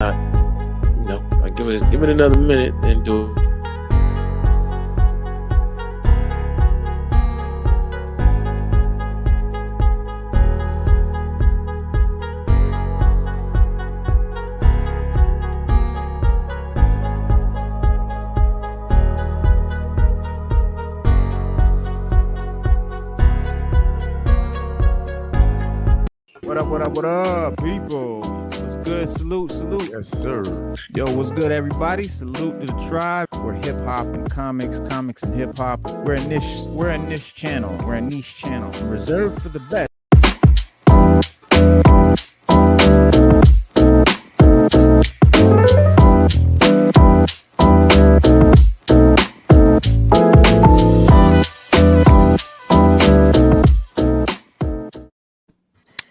I give it another minute and do it. What up, people? What's good? Salute. Yes, sir. Yo, what's good, everybody? Salute to the tribe. We're hip hop and comics and hip hop. We're a niche channel. We're a niche channel reserved for the best.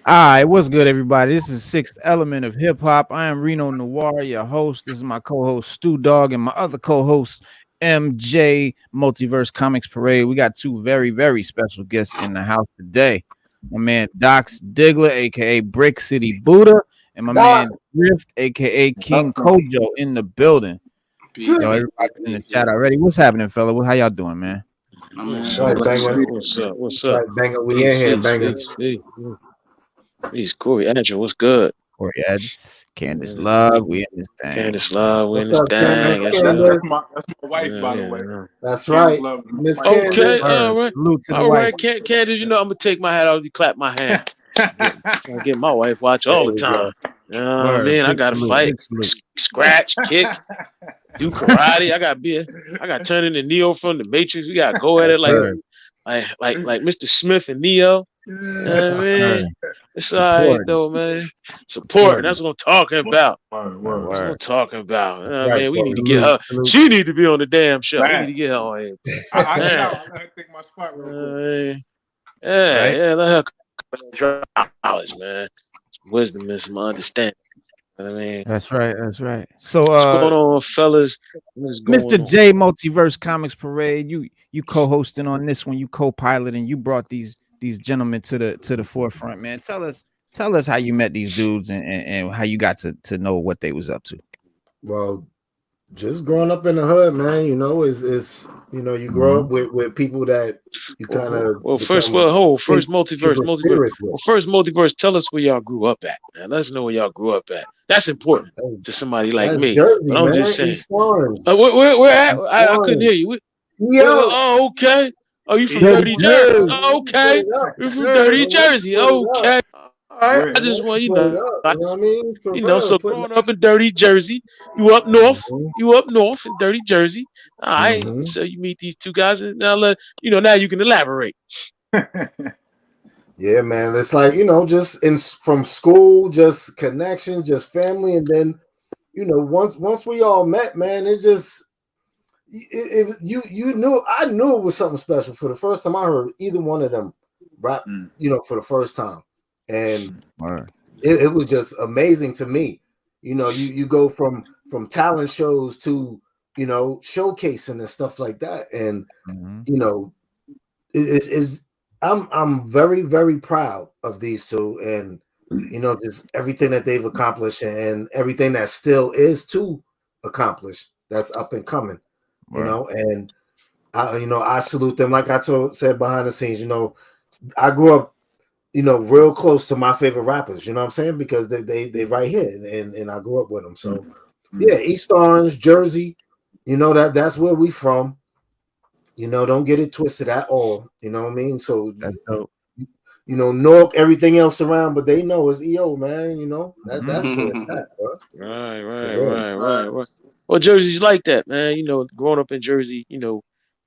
All right, what's good, everybody? This is Sixth Element of Hip Hop. I am Reno Noir, your host. This is my co-host Stu Dog and my other co-host MJ Multiverse Comics Parade. We got two very, very special guests in the house today. My man Dox Diggler, aka Brick Citi Buddah, and my man Drift, aka King Kojo, in the building. Yo, everybody in the chat already. What's happening, fella? How y'all doing, man? What's up? Banger, we in here, banger. He's Corey Angel. What's good? Corey Edge, Candace Love, we in this thing. Candace Love, we in this thing. That's my wife, by the way. That's right. Miss Candace. Okay, all right. All right, wife. Candace, I'm gonna take my hat off. You clap my hand. I get my wife watch all the time. Man, I gotta fight, scratch, kick, do karate. I gotta turn into Neo from the Matrix. We gotta go at it like Mr. Smith and Neo. Man, it's all right though, man. Support. That's what I'm talking about. That's what I'm talking about. Man, we need to get her. She need to be on the damn show. We need to get her on here. I'm gonna take my spot real quick. Yeah, let her knowledge, man. Some wisdom and some understanding. I mean, that's right. So, what's going on, fellas? Mr. J Multiverse Comics Parade, you co-hosting on this one, you co-piloting, you brought these gentlemen to the forefront, man. Tell us how you met these dudes and how you got to know what they was up to. Well, just growing up in the hood, man, is you grow up with people that you kind of first multiverse, tell us where y'all grew up at, man. Let us know where y'all grew up at. That's important to somebody like me. Jersey, I'm man. just saying. Where at? I couldn't hear you. Oh, okay. Oh, you from Dirty Jersey? Okay. You from Dirty Jersey? Okay. All right. I just want so growing up in Dirty Jersey, you up north in Dirty Jersey. All right. So you meet these two guys, and now now you can elaborate. Yeah, man. It's like just from school, just connection, just family, and then once we all met, man, it just. I knew it was something special for the first time I heard either one of them rap, for the first time, and it was just amazing to me. You go from talent shows to showcasing and stuff like that, and I'm very, very proud of these two, and just everything that they've accomplished and everything that still is to accomplish that's up and coming. And I salute them. Like I said behind the scenes, I grew up, real close to my favorite rappers, you know what I'm saying? Because they right here and I grew up with them. So yeah, East Orange, Jersey, that's where we from. Don't get it twisted at all. You know what I mean? So that's dope. Newark, everything else around, but they know it's EO, man. That's where it's at, bro. Right. Well, Jersey's like that, man. Growing up in Jersey,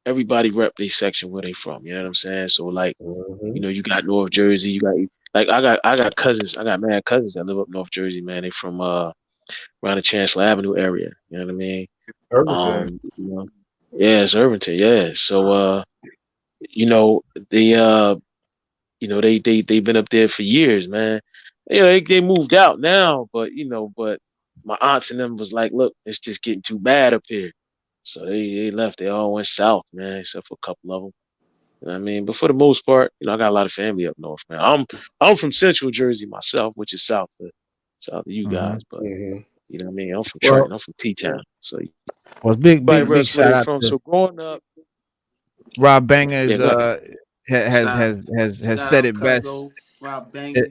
everybody rep their section where they from. You know what I'm saying? So like, you got North Jersey, you got I got cousins, I got mad cousins that live up North Jersey, man. They from around the Chancellor Avenue area. You know what I mean? Yeah, it's Irvington. Yeah. So they've been up there for years, man. They moved out now, but my aunts and them was like, look, it's just getting too bad up here. So they left. They all went south, man, except for a couple of them. You know what I mean? But for the most part, I got a lot of family up north, man. I'm from Central Jersey myself, which is south of you guys. But You know what I mean? I'm from Trenton. I'm from T-Town. So, well, big shout out from. to So growing up, Rob Banger is has said it best. Rob Banger,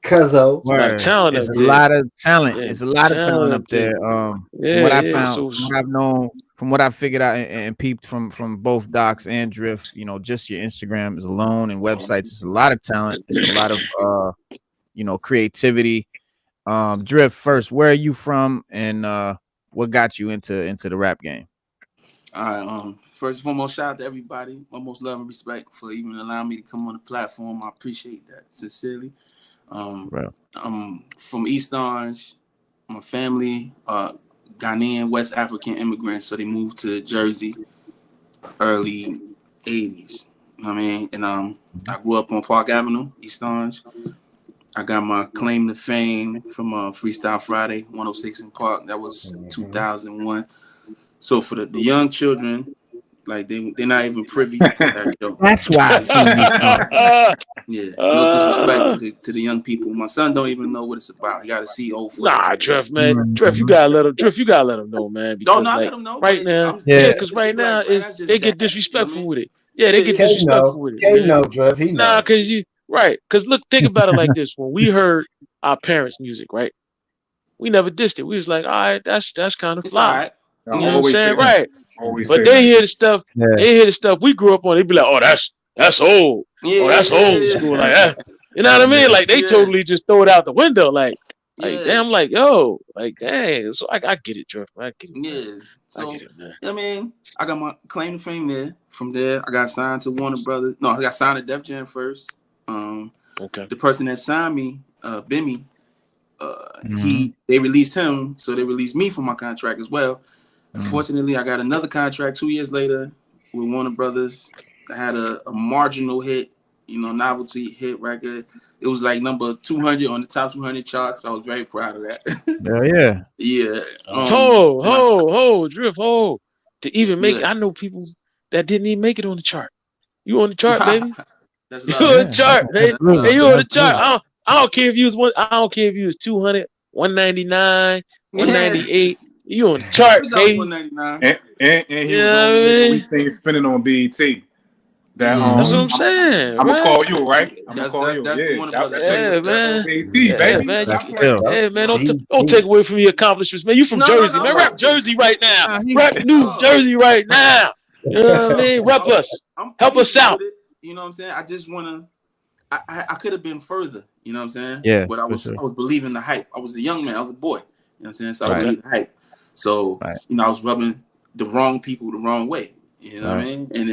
Kojo. It's talent It's up a there. lot of talent. Yeah, It's a lot of talent up there. From what I found, from what I've known, from what I figured out and peeped from both Dox and Drift, you know, just your Instagram is alone and websites. It's a lot of talent. It's a lot of you know, creativity. Drift, first, where are you from, and what got you into the rap game? All right. First and foremost, shout out to everybody. Almost love and respect for even allowing me to come on the platform. I appreciate that sincerely. I'm from East Orange. My family, Ghanaian West African immigrants, so they moved to Jersey early 80s. I mean, and I grew up on Park Avenue, East Orange. I got my claim to fame from Freestyle Friday, 106 in Park. That was 2001. So for the young children, like they're not even privy to that joke. That's why. Yeah, no disrespect to the young people. My son don't even know what it's about. He got to see old footage. Nah, Drift, man. Drift, you gotta let him know, man. Because, I let him know. Right now, because right now they get disrespectful with it. Yeah, they get disrespectful with it. No, Drift, he know. Nah, because look, think about it like this. When we heard our parents' music, right? We never dissed it. We was like, all right, that's kind of fly. Right. You know what I'm saying? Right. But they hear the stuff, we grew up on, they be like, oh, that's old. Yeah, that's old school. Like that. You know what I mean? Like they totally just throw it out the window. Like damn, like, yo, like dang. So I get it, Drift. I get it. Yeah. So I get it, man. I mean, I got my claim to fame there. From there, I got signed to Warner Brothers. No, I got signed to Def Jam first. Okay. The person that signed me, Bimmy, they released him, so they released me from my contract as well. Unfortunately, I got another contract 2 years later with Warner Brothers. I had a marginal hit, novelty hit record. It was like number 200 on the top 200 charts. So I was very proud of that. Yeah. Drift, to even make it. I know people that didn't even make it on the chart. You on the chart, baby? That's you on the chart, hey, you on the chart. I don't care if you was 200, 199, 198. You on the chart, baby. And he was on spinning on BET. That's what I'm saying. I'm gonna call you, right? That's the one about that. Yeah, man. BET, baby. Hey, man, don't take away from your accomplishments, man. You from Jersey, man. Rap Jersey right now. Rap New Jersey right now. You know what I mean? Rep us. Help us out. You know what I'm saying? I just wanna. I could have been further. You know what I'm saying? Yeah. But I was believing the hype. I was a young man. I was a boy. You know what I'm saying? So I believed the hype. So I was rubbing the wrong people the wrong way. You know what I mean? And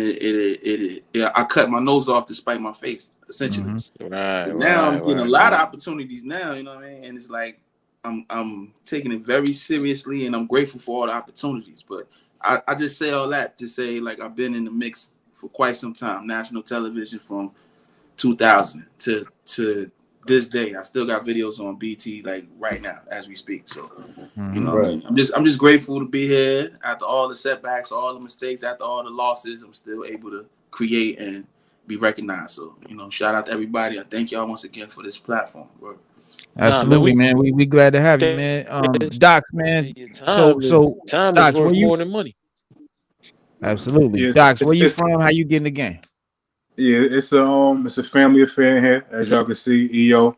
I cut my nose off to spite my face, essentially. Now I'm getting a lot of opportunities now. You know what I mean? And it's like I'm taking it very seriously, and I'm grateful for all the opportunities. But I just say all that to say, like, I've been in the mix for quite some time. National television from 2000 to this day. I still got videos on BT like right now as we speak. So you know what I mean? I'm just grateful to be here after all the setbacks, all the mistakes, after all the losses. I'm still able to create and be recognized. So shout out to everybody. I thank y'all once again for this platform, bro. Absolutely, man. We glad to have you, man. Dox, man. So time Dox, is worth more than money. Absolutely. Yeah, Dox, where you from? How you get in the game? Yeah, it's a family affair here, as y'all can see. EO,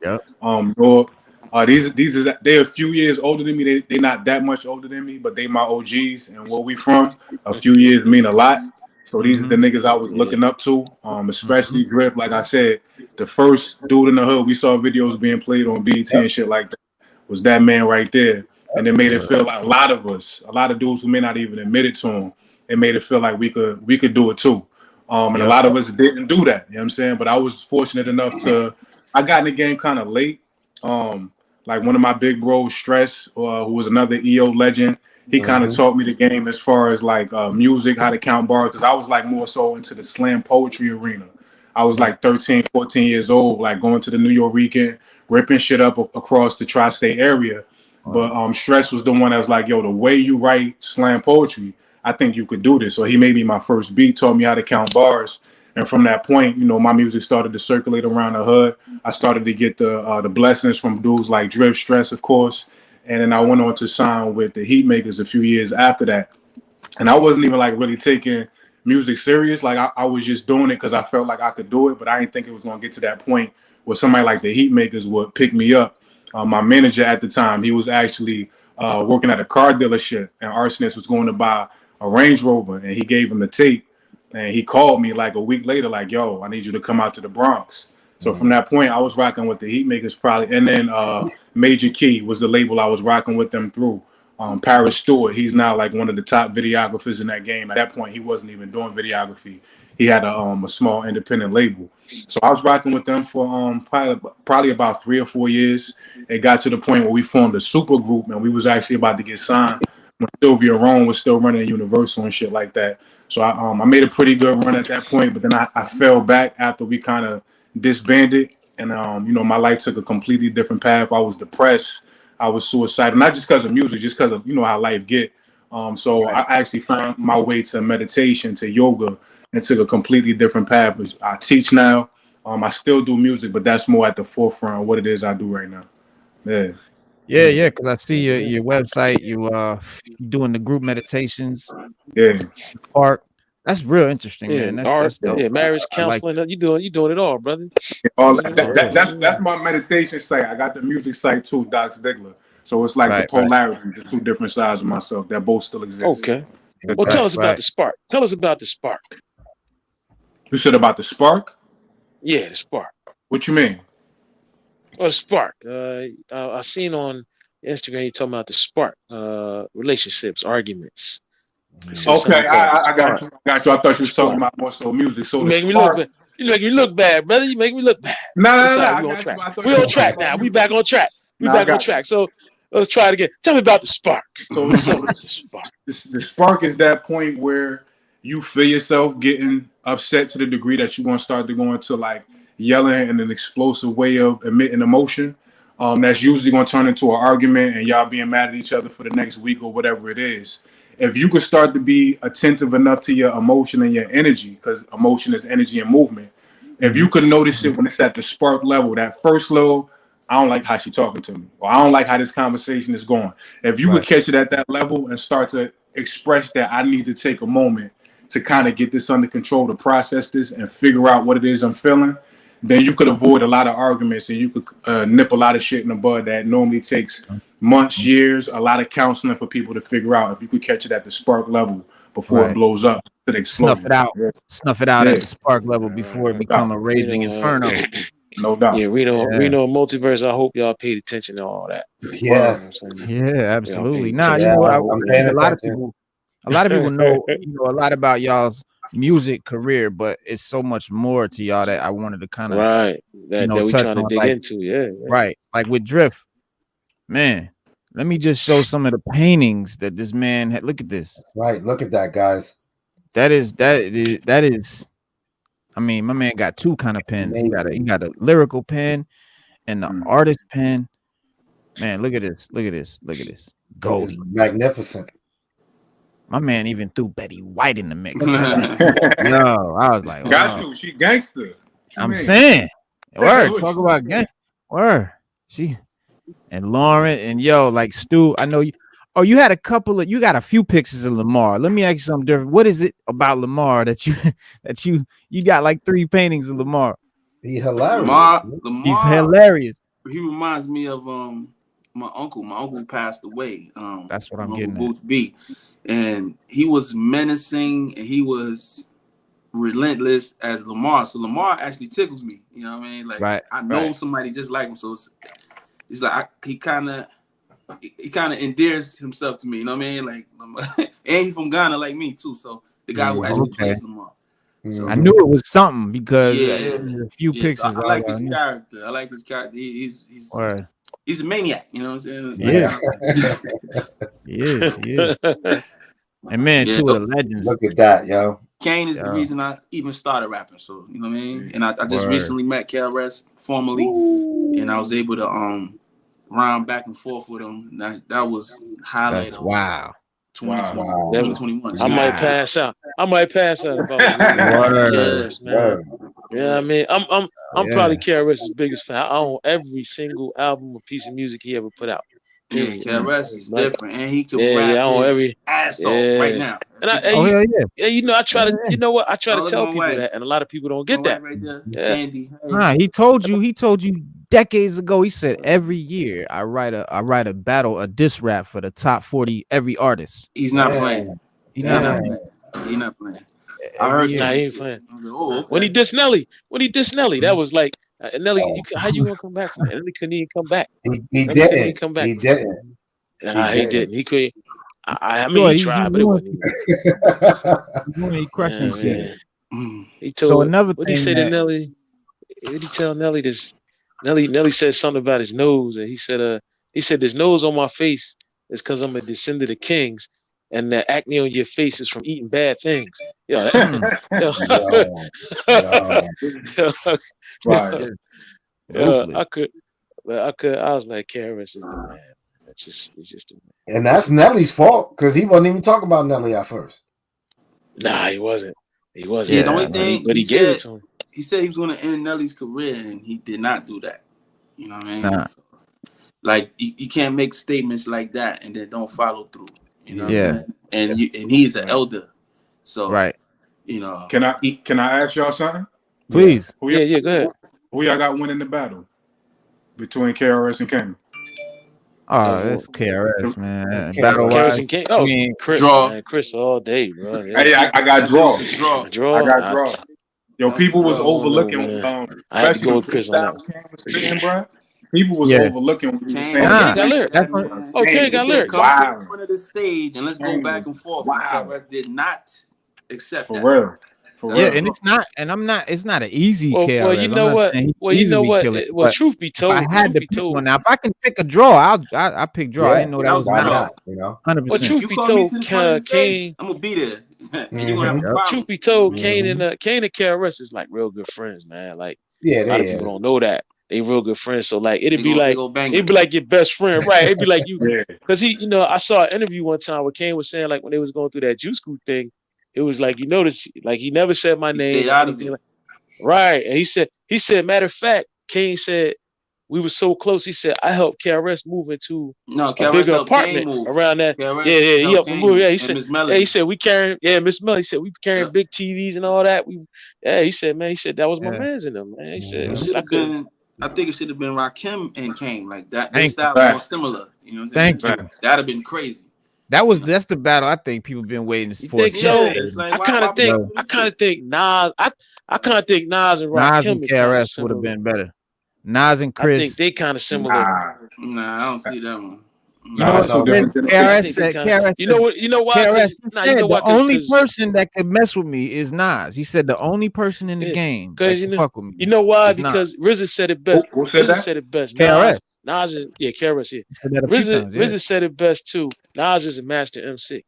North. They're a few years older than me. They're not that much older than me, but they my OGs, and where we from, a few years mean a lot. So these are the niggas I was looking up to, especially Drift. Like I said, the first dude in the hood we saw videos being played on BET and shit like that was that man right there, and it made it feel like a lot of dudes who may not even admit it to him, it made it feel like we could do it too. And a lot of us didn't do that, you know what I'm saying? But I was fortunate enough I got in the game kind of late. Like one of my big bros, Stress, who was another EO legend, he kind of taught me the game as far as like music, how to count bars, because I was like more so into the slam poetry arena. I was like 13, 14 years old, like going to the New York, ripping shit up across the tri-state area. But Stress was the one that was like, yo, the way you write slam poetry, I think you could do this. So he made me my first beat, taught me how to count bars. And from that point, my music started to circulate around the hood. I started to get the blessings from dudes like Drift, Stress, of course. and then I went on to sign with the Heatmakers a few years after that. And I wasn't even like really taking music serious. Like I was just doing it because I felt like I could do it, but I didn't think it was gonna get to that point where somebody like the Heatmakers would pick me up. My manager at the time, he was actually working at a car dealership, and Arsonist was going to buy a Range Rover, and he gave him the tape. And he called me like a week later, like, yo, I need you to come out to the Bronx. So from that point, I was rocking with the Heatmakers probably. And then Major Key was the label I was rocking with them through. Paris Stewart, he's now like one of the top videographers in that game. At that point, he wasn't even doing videography. He had a small independent label. So I was rocking with them for probably about 3 or 4 years. It got to the point where we formed a super group, and we was actually about to get signed when Sylvia Rome was still running Universal and shit like that. So I made a pretty good run at that point, but then I fell back after we kind of disbanded, and my life took a completely different path. I was depressed. I was suicidal, not just because of music, just because of how life get. So I actually found my way to meditation, to yoga, and took a completely different path. I teach now. I still do music, but that's more at the forefront of what it is I do right now. Yeah, because I see your website, you doing the group meditations. Yeah. Park. That's real interesting, man. That's dope. Yeah, marriage counseling. Like, you doing it all, brother. That's my meditation site. I got the music site too, Dox Diggler. So it's like the polarity, the two different sides of myself that both still exist. Okay. Well, tell us about the spark. Tell us about the spark. You said about the spark? Yeah, the spark. What you mean? Well, the spark. I seen on Instagram you talking about the spark. Relationships, arguments. Okay, I got you. I thought you were talking about more so music. So you make me look bad, brother. You make me look bad. No. We on track now. We back on track. Back on track. So let's try it again. Tell me about the spark. So the spark is that point where you feel yourself getting upset to the degree that you're going to start to go into like yelling in an explosive way of emitting emotion. That's usually going to turn into an argument and y'all being mad at each other for the next week or whatever it is. If you could start to be attentive enough to your emotion and your energy, because emotion is energy and movement. If you could notice it when it's at the spark level, that first level, I don't like how she's talking to me, or I don't like how this conversation is going. If you could catch it at that level and start to express that I need to take a moment to kind of get this under control, to process this and figure out what it is I'm feeling, then you could avoid a lot of arguments and you could nip a lot of shit in the bud that normally takes months, years, a lot of counseling for people to figure out. If you could catch it at the spark level before it blows up to the explosion. Snuff it out at the spark level before it become a raging inferno. No doubt. Yeah, Reno Multiverse. I hope y'all paid attention to all that. Yeah, absolutely. Nah, you know, a lot of people know, a lot about y'all's music career, but it's so much more to y'all that I wanted to kind of that we trying to dig into. Right, like with Drift, man. Let me just show some of the paintings that this man had. Look at this. That's right. Look at that, guys. That is. I mean, my man got two kind of pens. He got a lyrical pen and the artist pen. Man, look at this. Look at this. Gold. Magnificent. My man even threw Betty White in the mix. Yo, I was like, got to. She gangster. I'm saying, word. Talk about gang. Word. She and Lauren and like Stu. I know you. Oh, you got a few pictures of Lamar. Let me ask you something different. What is it about Lamar that you got like 3 paintings of Lamar? He's hilarious. Lamar, he's hilarious. He reminds me of my uncle. My uncle passed away. That's what I'm getting at. Boots B. And he was menacing and he was relentless as Lamar. So Lamar actually tickles me. You know what I mean? Like I know somebody just like him. So it's like he kind of endears himself to me. You know what I mean? Like, and he's from Ghana like me too. So the guy who actually plays Lamar. So, I knew it was something because a few pictures. So I like this character. I like this character. He's a maniac. You know what I'm saying? Yeah. Yeah. And man, two of the legends. Look at that, yo. Kane is the reason I even started rapping. So you know what I mean? And I just recently met KRS formally, and I was able to rhyme back and forth with him. That was highlight. Wow. 2021. I might pass out. About yes, man. Yeah, I mean, I'm probably KRS's biggest fan. I own every single album or piece of music he ever put out. Period. Yeah, KRS is different, and he can I rap on his every ass off right now. And you know, I try to, you know what? I try to tell people that, and a lot of people don't get that. Right there, Candy. Nah, he told you decades ago. He said every year I write a battle, a diss rap for the top 40 every artist. He's not playing. He's not playing. I heard he ain't playing. When he dissed Nelly, that was like Nelly. How you gonna come back from that? Nelly couldn't even come back. He didn't come back. He didn't. Nah, he didn't. He couldn't. I mean, he tried, but it wasn't. He crushed him. He told. What he say to Nelly? What he tell Nelly this? Nelly said something about his nose, and he said this nose on my face is because I'm a descendant of kings, and the acne on your face is from eating bad things. I was like, KRS is the man. It's just the man. And that's Nelly's fault because he wasn't even talking about Nelly at first. Nah, he wasn't. Yeah, the only thing, but he gave it to him. He said he was going to end Nelly's career, and he did not do that. You know what I mean? Nah. So, like you can't make statements like that and then don't follow through. You know what I'm saying? And he's an elder, so you know. Can I ask y'all something? Please. Go ahead. Who y'all got winning the battle between KRS and King? Oh, that's KRS, man. Battle KRS and King. Oh, I mean, Chris, man, Chris all day, bro. Yeah. Hey, I got draw. Draw. I got draw. Yo, people was overlooking. Especially when freestyle was spitting, bro. People was overlooking what you were saying. Okay, got lyrics. Wow. In front of the stage and let's go back and forth. Wow. KRS did not accept that. For real. And it's not an easy KRS. Well, you know what? Well, truth be told, if I had to pick one now, if I can pick a draw, I'll pick draw. I didn't know that was not, you know. 100%. Well, truth be told, Kane, I'm gonna be there. Truth be told, Kane and KRS is like real good friends, man. Like a lot of people don't know that. They real good friends. So like it'd be like your best friend, right? It'd be like you, because he, you know, I saw an interview one time where Kane was saying like when they was going through that Juice Crew thing, it was like, you notice, like he never said my name. Right. And he said, matter of fact, Kane said we were so close. He said, I helped KRS move into a bigger apartment around that. He helped him move. Yeah, he said, we carrying, Miss Melly. He said, we carrying big TVs and all that. He said, man, that was my man's in them, man. He said, I think it should have been Rakim and Kane like that. They style more similar. You know what I'm saying? Thank you. That'd have been crazy. That's the battle I think people been waiting for. So I kind of think Nas. I kind of think Nas and Rakim and KRS would have been better. Nas and Chris. I think they kind of similar. Nah, I don't see that one. KRS said, you know why? KRS said the only person that could mess with me is Nas. He said the only person in the game that can fuck with me. You know why? Because RZA said it best. Who said that? Said it best. KRS. Nas is, KRS, RZA said it best too. Nas is a master MC.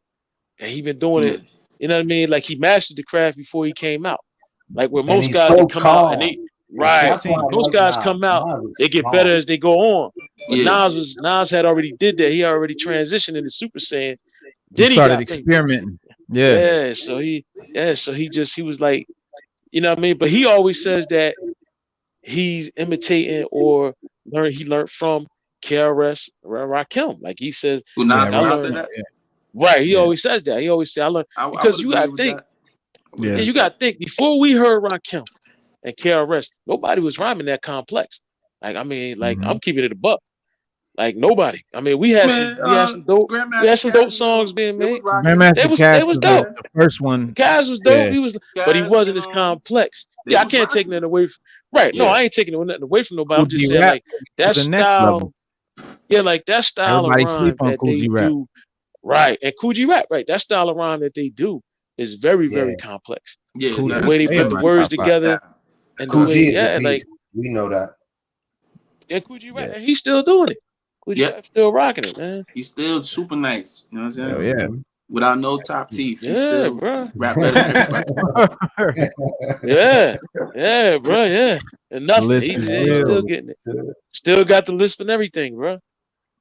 And he been doing it, you know what I mean? Like he mastered the craft before he came out. Like where most guys come out and they most guys come out, they get better as they go on. But Nas had already did that. He already transitioned into Super Saiyan. Then he started experimenting. So he was like, you know what I mean? But he always says that he's imitating or he learned from KRS Rakim. Like he says, Nas said that. Right. He always says that. He always say, I learned because you gotta think. You gotta think before we heard Rakim and KRS, nobody was rhyming that complex. Like I mean, like I'm keeping it a buck. Like nobody. I mean, we had some dope songs being made. They was dope. The first one, Kaz was dope. But he wasn't as complex. I can't take nothing away from. Right? No, I ain't taking nothing away from nobody. I'm just saying like that style. Yeah, like that style of rhyme that they do. Right, and Coogee rap. Right, that style of rhyme that they do is very, very complex. Yeah, the way they put the words together. And Coogee like we know that. Yeah, Coogee rap, and he's still doing it. Coogee rap still rocking it, man. He's still super nice. You know what I'm saying? Yeah. Without no top teeth, he still rap better than everybody. yeah, bro, yeah. And nothing. He's still getting it. Still got the lisp and everything, bro.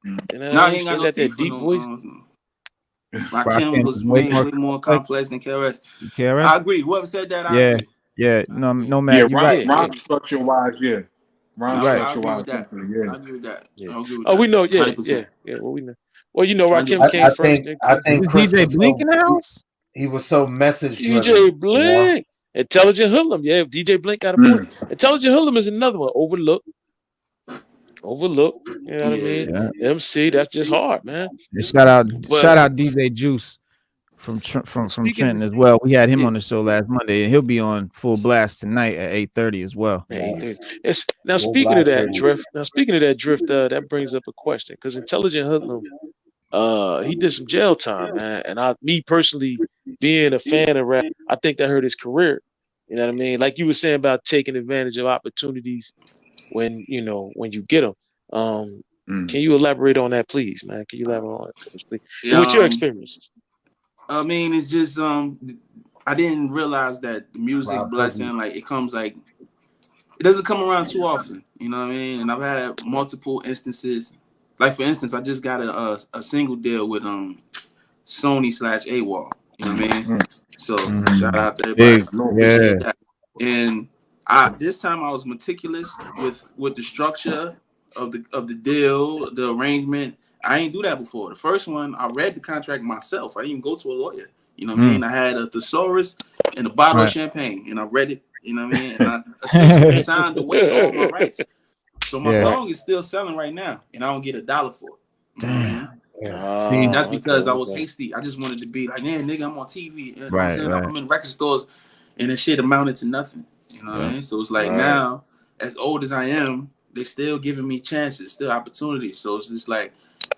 You know, he ain't got no teeth deep voice. Rakim was way more complex than KRS. I agree. Whoever said that, I agree. Yeah, no matter. Rhyme structure wise, I agree with that. I agree with that. Yeah. I agree with oh, that. we know. Yeah, 100%. yeah. Well, we know. Well, you know, Rakim came first. I think Chris DJ Blink in the house. He was so message driven. DJ Blink, Intelligent Hoodlum. Yeah, DJ Blink got a point. Intelligent Hoodlum is another one. Overlooked. You know what I mean? Yeah. MC, that's just hard, man. Shout out DJ Juice from Trenton as well. We had him on the show last Monday, and he'll be on full blast tonight at 8:30 as well. Now speaking of that drift, that brings up a question, because Intelligent Hoodlum, he did some jail time, man. And me personally, being a fan of rap, I think that hurt his career. You know what I mean? Like you were saying about taking advantage of opportunities when you get them. Can you elaborate on that, please, man? Can you elaborate on that, please? Yeah, with your experiences? I mean, it's just I didn't realize that the music blessing, like it doesn't come around too often. You know what I mean? And I've had multiple instances. Like for instance, I just got a single deal with Sony/AWOL. You know what I mean? So shout out to everybody. Appreciate that. And this time I was meticulous with the structure of the deal, the arrangement. I ain't do that before. The first one, I read the contract myself. I didn't even go to a lawyer. You know what I mean? I had a thesaurus and a bottle of champagne, and I read it. You know what I mean? And I essentially signed away all my rights. So my song is still selling right now, and I don't get $1 for it. Damn. And that's because I was hasty. I just wanted to be like, man, nigga, I'm on TV. You know what I'm saying? I'm in record stores, and the shit amounted to nothing. You know what I mean? So it's like now, as old as I am, they still giving me chances, still opportunities. So it's just like,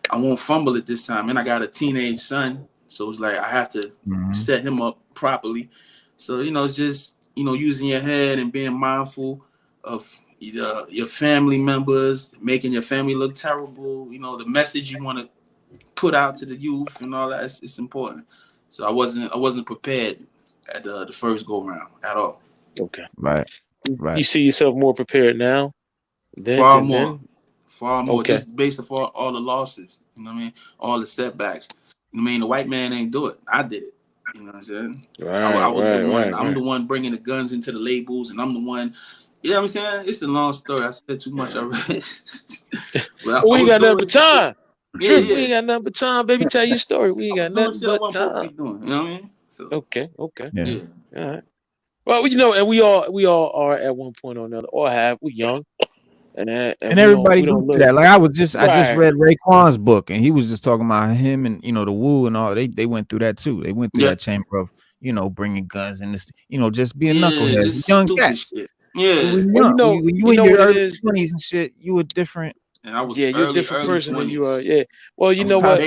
I won't fumble it this time. And I got a teenage son. So it's like, I have to set him up properly. So, it's just, using your head and being mindful of your family members, making your family look terrible. The message you want to put out to the youth and all that, it's important. So I wasn't prepared at the first go round at all. Okay. Right. You see yourself more prepared now? Far more. Okay. Just based on all the losses, you know what I mean? All the setbacks. You know what I mean? The white man ain't do it. I did it. You know what I'm saying? I was the one. I'm the one bringing the guns into the labels, and I'm the one. You know what I'm saying? It's a long story. I said too much already. We ain't got nothing but time. We ain't got nothing but time, baby. Tell your story. We ain't got nothing but time. You know what I mean? So, okay. Yeah. All right. Well, and we all are at one point or another, or have. We young. And everybody do that. Like I just read Raekwon's book, and he was just talking about him and the Wu and all. They went through that too. They went through that chamber of bringing guns and this, just being knuckleheads, young cats. Yeah, when you in your early 20s and shit, you were different. And I was you're a different person 20s. than you are. Yeah. Well, you know what?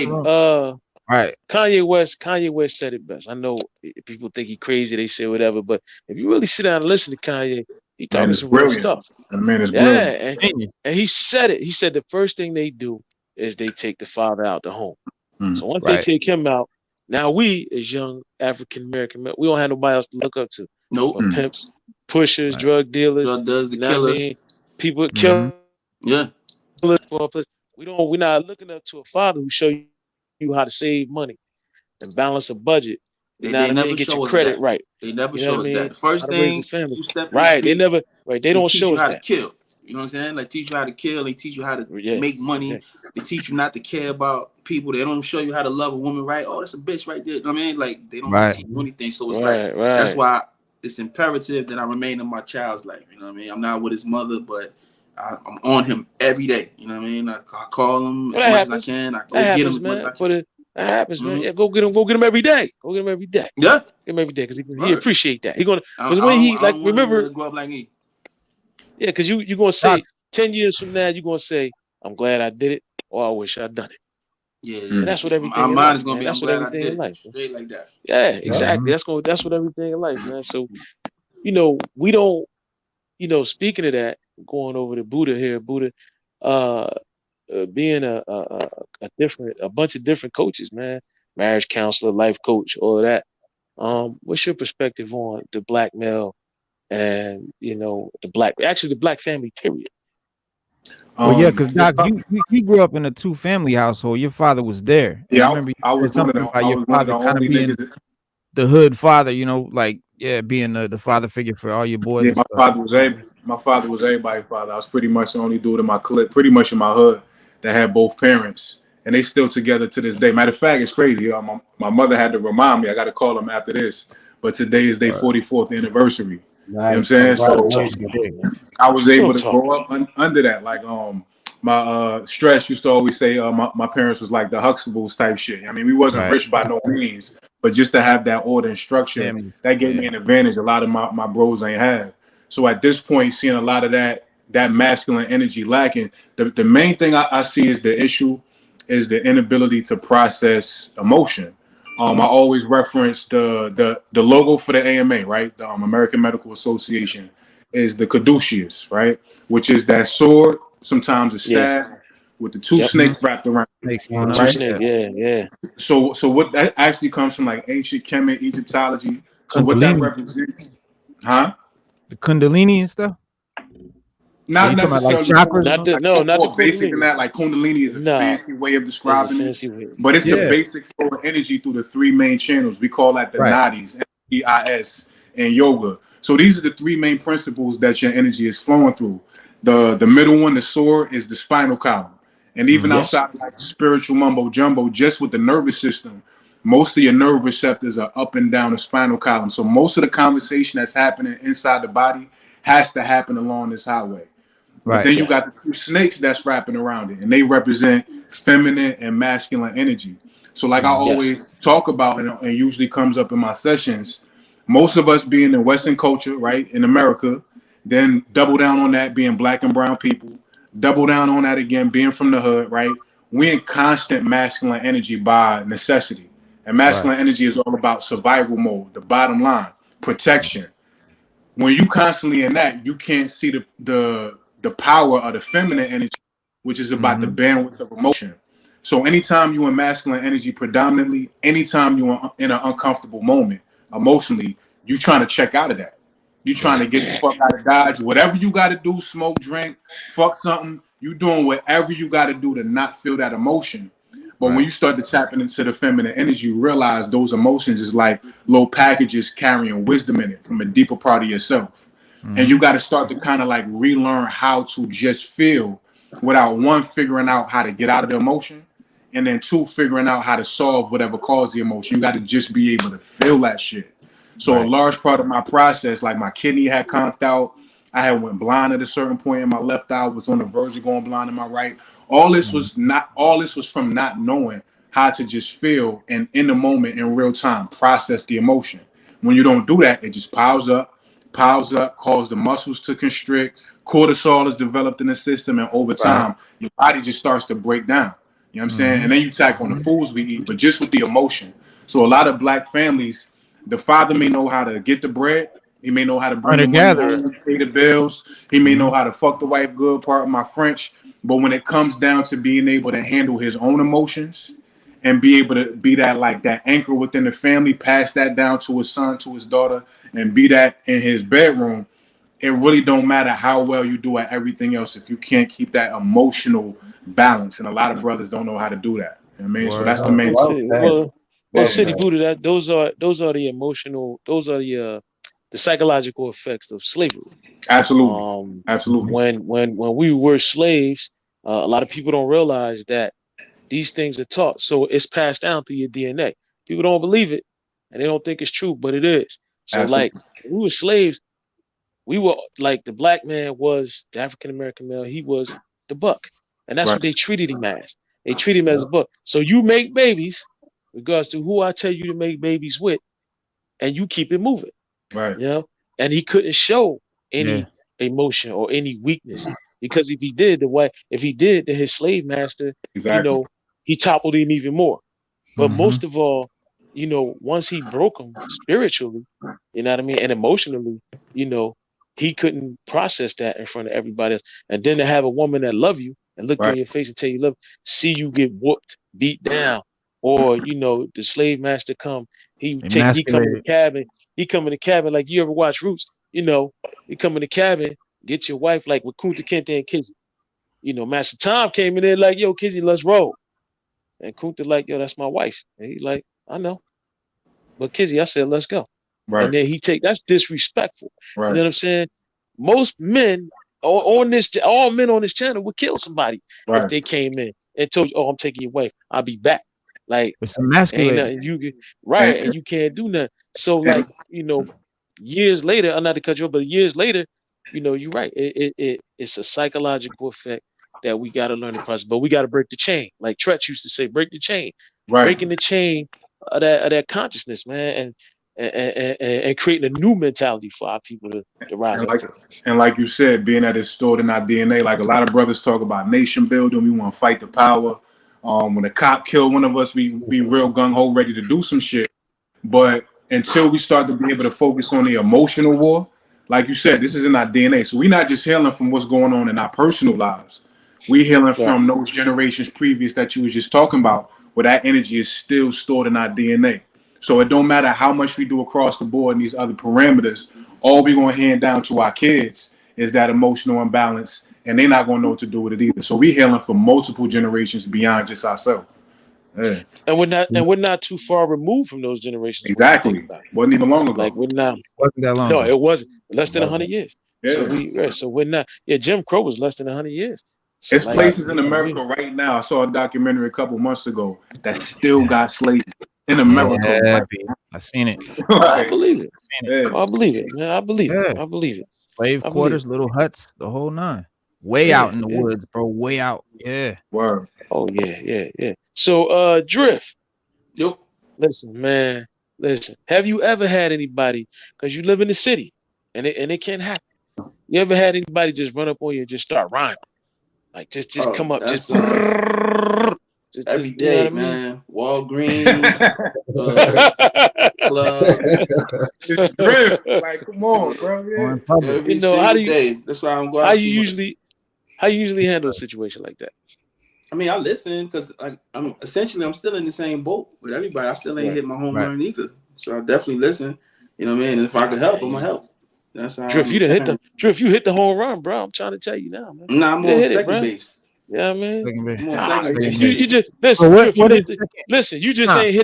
Right. Kanye West said it best. I know people think he crazy. They say whatever, but if you really sit down and listen to Kanye, he talking some real stuff. The man is brilliant. And he said it. He said the first thing they do is they take the father out the home. So once they take him out, now we as young African American men, we don't have nobody else to look up to. Nope. Pimps, pushers, drug dealers, the killers, people kill. Yeah. We're not looking up to a father who show you how to save money and balance a budget. They never get show your us credit that. right. They never show us that. The first thing you step in right, they never right. They don't show you us how that. to kill. You know what I'm saying? Like teach you how to kill. They teach you how to make money. They teach you not to care about people. They don't show you how to love a woman right. Oh, that's a bitch right there. You know what I mean? Like they don't teach you anything. So it's that's why it's imperative that I remain in my child's life. You know what I mean? I'm not with his mother, but I'm on him every day. You know what I mean? I call him as much as I can. I go get him as much as I can. That happens, man. Yeah, go get him every day. Go get him every day. Yeah, get him every day because he appreciate that. He gonna because when he like remember grow up like me. Yeah, because you gonna say 10 years from now you're gonna say I'm glad I did it or I wish I'd done it. Yeah. And that's what everything. My mind is gonna be. I'm glad I did it. Straight like that. Yeah, exactly. That's what everything in life, man. So we don't. Speaking of that, going over to Buddah here, Buddah. Being a bunch of different coaches, man, marriage counselor, life coach, all of that. What's your perspective on the black male and the black family period? Because Doc, you grew up in a 2-family household. Your father was there. Yeah, I remember I was something about your father kind of being the hood father. Being the father figure for all your boys. Yeah, my father was able. my father was everybody's father. I was pretty much the only dude in my clique, pretty much in my hood, that had both parents, and they still together to this day. Matter of fact, it's crazy. My mother had to remind me. I got to call them after this. But today is their 44th anniversary. Nice. You know what I'm saying? So I was able to grow up under that. Like my stress used to always say my parents was like the Huxtables type shit. I mean, we wasn't rich by no means, but just to have that order and structure, that gave me an advantage a lot of my bros ain't have. So at this point, seeing a lot of that masculine energy lacking, the main thing I see is the issue is the inability to process emotion. I always reference the logo for the AMA, right? The American Medical Association is the caduceus, right? Which is that sword, sometimes a staff with the two snakes wrapped around. So what that actually comes from, like ancient Kemet, Egyptology. So what that represents, the Kundalini and stuff. Not necessarily like chakras. Not the basic in that. Like Kundalini is a fancy way of describing it, but it's the basic flow of energy through the three main channels. We call that the nadis, NEIS, and yoga. So these are the three main principles that your energy is flowing through. The middle one, the sword, is the spinal column, and even outside of like spiritual mumbo jumbo, just with the nervous system, most of your nerve receptors are up and down the spinal column. So most of the conversation that's happening inside the body has to happen along this highway. But then you got the two snakes that's wrapping around it, and they represent feminine and masculine energy. So like I always talk about, and usually comes up in my sessions, most of us being in Western culture, right, in America, then double down on that being black and brown people, double down on that again being from the hood, right? We're in constant masculine energy by necessity. And masculine energy is all about survival mode, the bottom line, protection. When you constantly in that, you can't see the power of the feminine energy, which is about the bandwidth of emotion. So anytime you in masculine energy predominantly, anytime you're in an uncomfortable moment emotionally, you trying to check out of that. You trying to get the fuck out of Dodge. Whatever you got to do, smoke, drink, fuck something, you doing whatever you got to do to not feel that emotion. But when you start to tapping into the feminine energy, you realize those emotions is like little packages carrying wisdom in it from a deeper part of yourself. And you got to start to kind of like relearn how to just feel without one, figuring out how to get out of the emotion, and then two, figuring out how to solve whatever caused the emotion. You got to just be able to feel that shit. So a large part of my process, like my kidney had conked out, I had went blind at a certain point in my left eye, was on the verge of going blind in my right. All this was from not knowing how to just feel and in the moment in real time process the emotion. When you don't do that, it just piles up, cause the muscles to constrict, cortisol is developed in the system, and over time, your body just starts to break down. You know what I'm saying? And then you tack on the foods we eat, but just with the emotion. So a lot of black families, the father may know how to get the bread, he may know how to bring the money home, pay the bills, he may know how to fuck the wife good, part of my French, but when it comes down to being able to handle his own emotions and be able to be that anchor within the family, pass that down to his son, to his daughter, and be that in his bedroom, it really don't matter how well you do at everything else if you can't keep that emotional balance. And a lot of brothers don't know how to do that. You know what I mean? So that's the main thing. Well, Citi Buddah, those are the emotional, those are the psychological effects of slavery. Absolutely. Absolutely. When we were slaves, a lot of people don't realize that these things are taught. So it's passed down through your DNA. People don't believe it and they don't think it's true, but it is. So like when we were slaves, we were like the black man was the African-American male. He was the buck. And that's what they treated him as. They treat him as a buck. So you make babies, regards to who I tell you to make babies with, and you keep it moving. Right. You know? And he couldn't show any emotion or any weakness. Because if he did, then his slave master, he toppled him even more. But most of all, once he broke him spiritually, you know what I mean, and emotionally, he couldn't process that in front of everybody else. And then to have a woman that love you and look in your face and tell you love, see you get whooped, beat down, or the slave master come, he come in the cabin like you ever watch Roots, he come in the cabin, get your wife like with Kunta Kinte and Kizzy. Master Tom came in there like, yo, Kizzy, let's roll. And Kunta like, yo, that's my wife. And he like, I know. But Kizzy, I said, let's go. Right. And then that's disrespectful. Right. You know what I'm saying? most men on this, all men on this channel would kill somebody Right. if they came in and told you, "Oh, I'm taking your wife. I'll be back." Like, it's emasculating. ain't nothing you can, right, and you can't do nothing. So, like, years later, not to cut you off, but years later, you're right. It's a psychological effect that we got to learn the process, but we got to break the chain. Like Tretch used to say, break the chain. Right. Breaking the chain of that consciousness, man, and creating a new mentality for our people to rise up. And like you said, being that it's stored in our DNA, like a lot of brothers talk about nation building. We want to fight the power. When a cop kill one of us, we be real gung-ho, ready to do some shit. But until we start to be able to focus on the emotional war, like you said, this is in our DNA. So we're not just healing from what's going on in our personal lives. We're healing from those generations previous that you was just talking about, where that energy is still stored in our DNA. So it don't matter how much we do across the board in these other parameters, all we're going to hand down to our kids is that emotional imbalance, and they're not going to know what to do with it either. So we're healing from multiple generations beyond just ourselves. Yeah. And we're not too far removed from those generations. Exactly. Wasn't even long ago. Like, we're not. Wasn't that long No, ago. it wasn't. Less than 100 years. Yeah. So we're not. Yeah, Jim Crow was less than 100 years. So There's places in America right now. I saw a documentary a couple months ago that still got slavery in America. Yeah, I seen it. I believe it. Yeah. I believe it, man. I believe it. I believe it. Slave quarters, little huts, the whole nine. Way out in the woods, bro. Way out. Yeah. Word. Oh yeah. So Drift. Yep. Listen, man. Listen. Have you ever had anybody, because you live in the city and it can't happen. You ever had anybody just run up on you and just start rhyming? Like just come up, just every day, man. Walgreens, club. It's Drift. Like, come on, bro. Yeah. Every single day. That's why I'm glad. How you usually handle a situation like that? I mean, I listen because I'm still in the same boat with everybody. I still ain't hit my home run either. So I definitely listen. You know what I mean? And if I could help, I'm gonna help. That's how. Drift, you hit the home run, bro. I'm trying to tell you now, man. Nah, I'm on second base. Yeah, man. I'm on second base. You just listen. Listen, you just ain't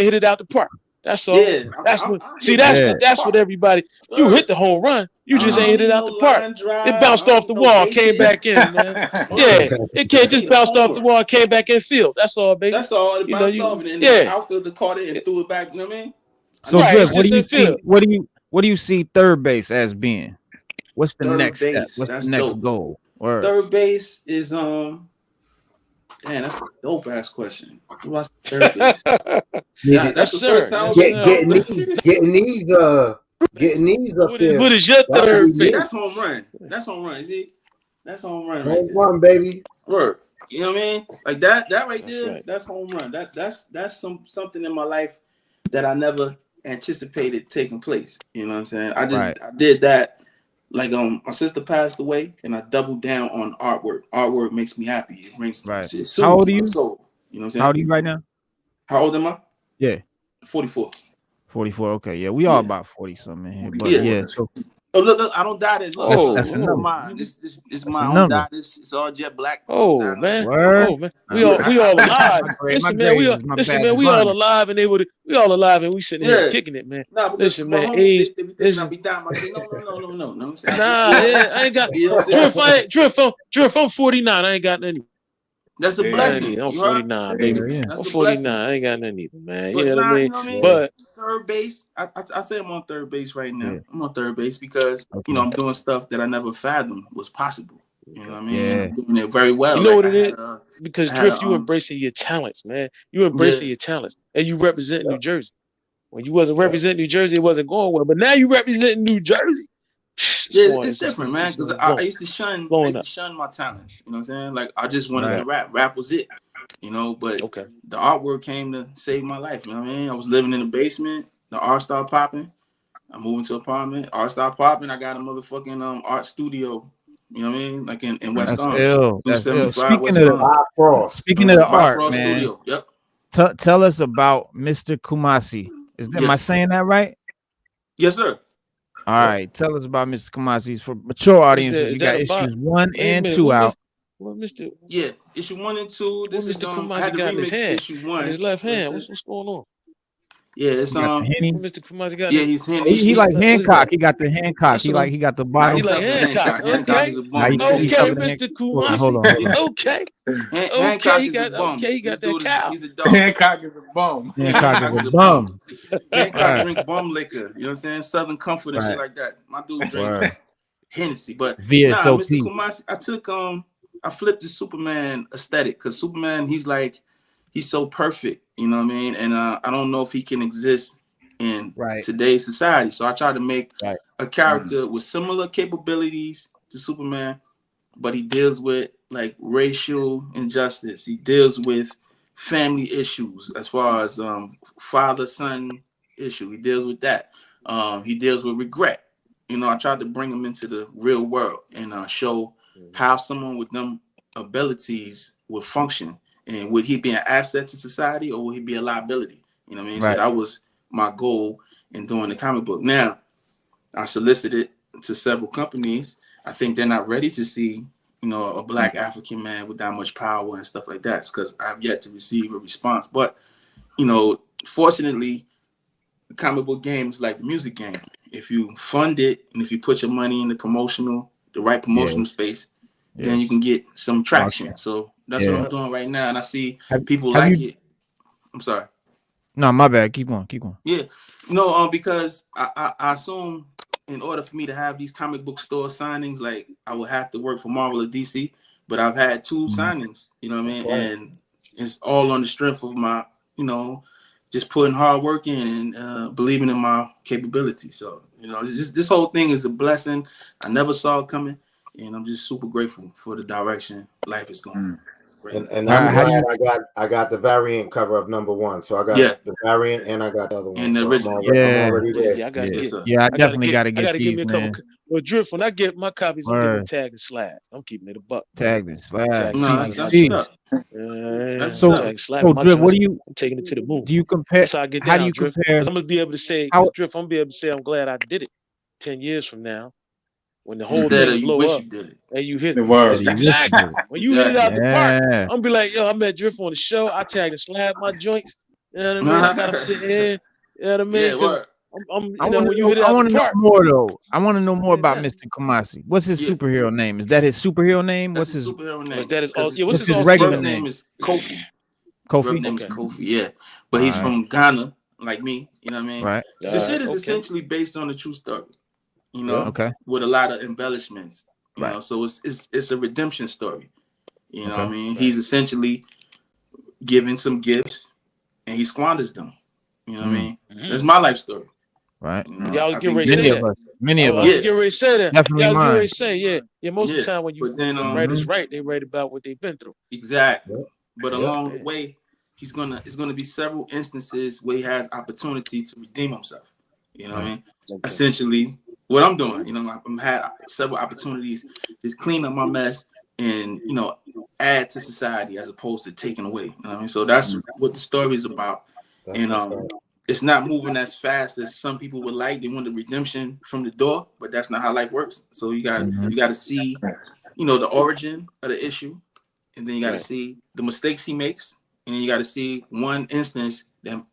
hit it out the park. That's all. Yeah, that's what everybody. You hit the home run. You just ain't hit it out the park. It bounced off the wall, came back in, man. Yeah, it can't just bounced off the wall and came back in field. That's all, baby. That's all. It bounced off, and then the outfielder caught it and threw it back. You know what I mean? So, Drift, what do you see third base as being? What's the next step? What's the next goal? Third base is damn, that's a dope ass question. What's third base? That's the first time. Getting these up there. What is your third base? That's home run. That's home run. See, that's home run. Home run, baby. Word. You know what I mean? Like that right there. That's home run. That's something in my life that I never anticipated taking place. You know what I'm saying? I did that. Like my sister passed away, and I doubled down on artwork. Artwork makes me happy. It brings How old are you? Soul. You know what I'm saying? How old are you right now? How old am I? Yeah, 44. 44. Okay, yeah, we all about 40 something here. But yeah. So, look, I don't dye this. That's mine. This is my own dye. It's all jet black. Oh man. We all alive. Listen, man, we all alive, and we all alive, and we sitting here kicking it, man. Nah, listen, man. I be dying. I say no. I ain't got. Drift, I'm 49. I ain't got nothing. That's a blessing. I'm 49, baby. I'm 49. I ain't got nothing either, man. You know what I mean? But third base, I say I'm on third base right now. I'm on third base because I'm doing stuff that I never fathomed was possible. You know what I mean? Yeah. I'm doing it very well. You know what it is? Because Drift, you embracing your talents, man. You embracing your talents, and you represent New Jersey. When you wasn't representing New Jersey, it wasn't going well. But now you representing New Jersey. It's different, man. Because I used to shun my talents. You know what I'm saying? Like I just wanted to rap. Rap was it. You know, but the artwork came to save my life. You know what I mean? I was living in the basement. The art started popping. I moved into an apartment. Art started popping. I got a motherfucking art studio. You know what I mean? Like in West Orange. That's ill. Speaking of the art, Frost man. Studio. Yep. Tell us about Mr. Kumasi. Am I saying that right? Yes, sir. All right, tell us about Mr. Kumasi. For mature audiences, you got issues 1 and 2 out. Issue 1 and 2. This is Mr. I had to remix issue 1. His left hand. What's going on? Yeah, it's Mr. Kumasi got yeah, he's Henny. He like Hancock. He got the Hancock. He got the bottom. He like Hancock. Hancock is a bum. Okay, Mr. Kumasi. Hold on. Okay. Hancock is a bum. Okay, he got that cow. He's a dog. Hancock is a bum. Hancock is a bum. Hancock drink bum liquor. You know what I'm saying? Southern Comfort and shit like that. My dude drinks Hennessy. But Mr. Kumasi, I flipped the Superman aesthetic because Superman, he's so perfect. You know what I mean? And I don't know if he can exist in today's society. So I tried to make a character with similar capabilities to Superman, but he deals with like racial injustice. He deals with family issues as far as father-son issue. He deals with that. He deals with regret. You know, I tried to bring him into the real world and show how someone with them abilities would function. And would he be an asset to society or would he be a liability? You know what I mean? So that was my goal in doing the comic book. Now, I solicited to several companies. I think they're not ready to see, you know, a black African man with that much power and stuff like that because I've yet to receive a response. But, you know, fortunately, the comic book game is like the music game. If you fund it and if you put your money in the right promotional space, then you can get some traction. So that's what I'm doing right now. And I see people like it. I'm sorry. No, my bad. Keep on. Yeah. No, because I assume in order for me to have these comic book store signings, like I would have to work for Marvel or DC. But I've had 2 signings, you know what I mean? And it's all on the strength of my, you know, just putting hard work in and believing in my capability. So, you know, this whole thing is a blessing. I never saw it coming. And I'm just super grateful for the direction life is going. And I'm glad I got the variant cover of #1. So I got the variant and I got the other one. And the original. I definitely got to get these, give me a couple. Well, Drift, when I get my copies, I'm giving tag and slab. I'm keeping it a buck. Tag and slab. No, that's so Drift, what do you? I'm taking it to the moon. Do you compare? That's how I get down, how do you Drift. compare? I'm gonna be able to say, Drift. I'm gonna be able to say I'm glad I did it. 10 years from now, when the whole thing blow up, and you hit the word. Exactly. When you hit it out the park, I'm gonna be like, yo, I met Drift on the show. I tagged and slapped my joints. You know what I mean? I gotta sit here. You know what I mean? I want to know more though. I want to know more about Mr. Kumasi. What's his superhero name? Is that his superhero name? What's his superhero name? What's his regular name? Is Kofi. Kofi. Name is Kofi. Yeah, but he's from Ghana, like me. You know what I mean? Right. The shit is essentially based on a true story. You know, with a lot of embellishments. You know, so it's a redemption story. You know what I mean? He's essentially given some gifts and he squanders them. You know what I mean? That's my life story. Right. You know, y'all get ready to say that. Many of us. Get ready to say that. Definitely y'all mine. get ready to say, most of the time when you writers write, they write about what they've been through. Exactly. But along the way, it's gonna be several instances where he has opportunity to redeem himself. You know what I mean? Essentially, what I'm doing, you know, I've had several opportunities to clean up my mess and, you know, add to society as opposed to taking away. You know what I mean? So that's what the story is about. It's not moving as fast as some people would like. They want the redemption from the door, but that's not how life works. So you got to see, you know, the origin of the issue, and then you got to see the mistakes he makes, and then you got to see one instance that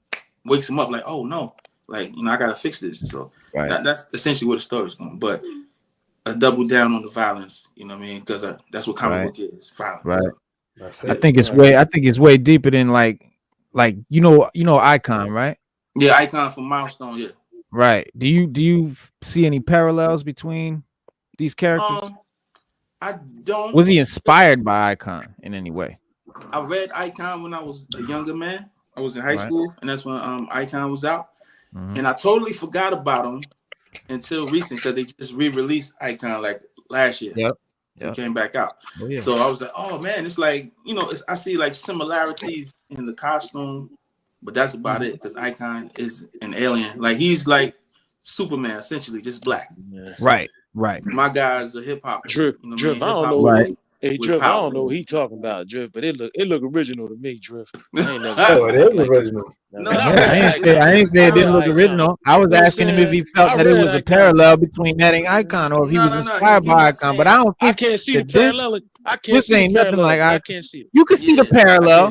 wakes him up, like, oh no, like, you know, I got to fix this. So that's essentially what the story is going. But a double down on the violence, you know what I mean? Because that's what comic book is, violence. Right. So I think it's way deeper than like you know Icon, right? Yeah, Icon from Milestone, yeah. Right. Do you see any parallels between these characters? I don't. Was he inspired by Icon in any way? I read Icon when I was a younger man. I was in high school, and that's when Icon was out. And I totally forgot about him until recent because they just re-released Icon like last year. It came back out. So I was like, oh man, it's like, you know, I see like similarities in the costume, but that's about it because Icon is an alien. Like he's like Superman, essentially, just black. Right. My guy's a hip hop. Drip, you know Drip. I don't know. Right. Hey, Drip, I don't know what he talking about, Drip, but it look original to me, Drip. I ain't never it is original. No, I ain't say it didn't look original. I was asking him if he felt that it was a parallel between that and Icon, or if he was inspired by Icon. But I don't think I can't see the parallel. I can't this see ain't nothing like I can't see it. You can see the parallel.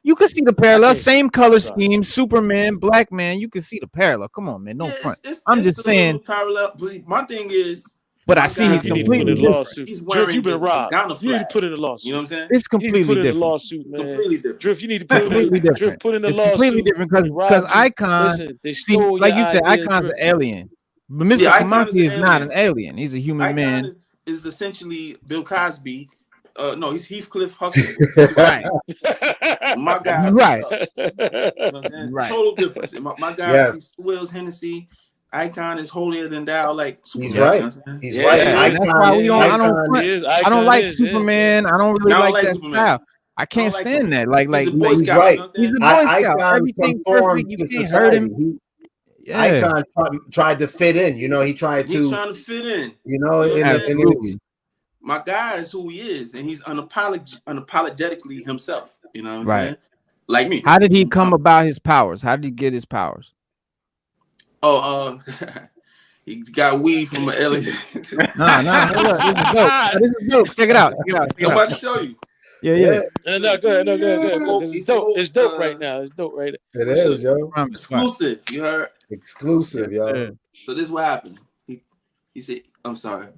You can see the parallel. Same color scheme, Superman, black man. You can see the parallel. Come on, man. No front. I'm just saying. Parallel. My thing is. But I see he's completely different. He's wearing you've been robbed. You need to put in a lawsuit. You know what I'm saying? It's completely different. Lawsuit, man. Completely different. Drift, you need to put completely different. Drift, put in a it's lawsuit. Completely different because Icon, see, like you said, Icon's an alien. But Mr. Kumasi is not an alien. He's a human man. Is essentially Bill Cosby. No, he's Heathcliff Huxley. Right. My guy. Right. Right. Total difference. My guy Wills Hennessy. Icon is holier than thou. Like he's right. He's right. That's why we don't. I don't like Superman. I don't really like that style. I can't stand that. Like he's a Boy Scout. Right. He's a Boy Scout. Everything perfect. You can't hurt him. Icon tried to fit in. You know, he's trying to fit in. You know, my guy is who he is, and he's unapologetically himself. You know what I'm saying? Like me. How did he come about his powers? How did he get his powers? Oh, he got weed from an alien. No, this is dope. Check it out. I'm about to show you. Yeah. No, go ahead. It's dope. It's dope right now. It's dope right now. It is, yo. Exclusive. You heard? Exclusive, yo. Yeah. So this is what happened. He said, I'm sorry.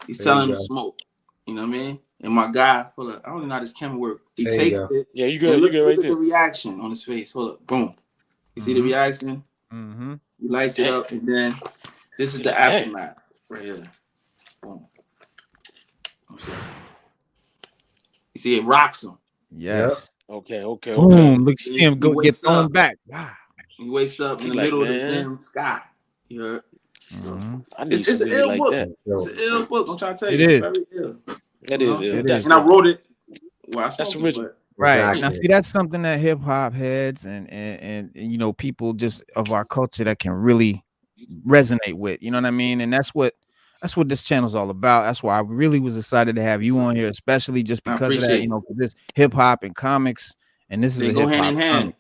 He's telling him to smoke. You know what I mean? And my guy, hold up. I don't even know how this camera work. He takes it. Yeah, you good. You good right there. Look at the reaction on his face. Hold up. Boom. You see the reaction? Mm-hmm. He lights it up, and then this is the aftermath right here. Boom. You see, it rocks him. Yes. Okay. Boom. Look, see him go get thrown back. Wow. He wakes up in the middle of the damn sky. You heard? It's an ill book. It's an ill book. I'm trying to tell you. It is. Very ill. It is. And I wrote it. Well, that's original. Right. Exactly. Now, see, that's something that hip hop heads and you know, people just of our culture that can really resonate with. You know what I mean? And that's what this channel's all about. That's why I really was excited to have you on here, especially just because of that. You know, for this hip hop and comics, and this is go hand in hand.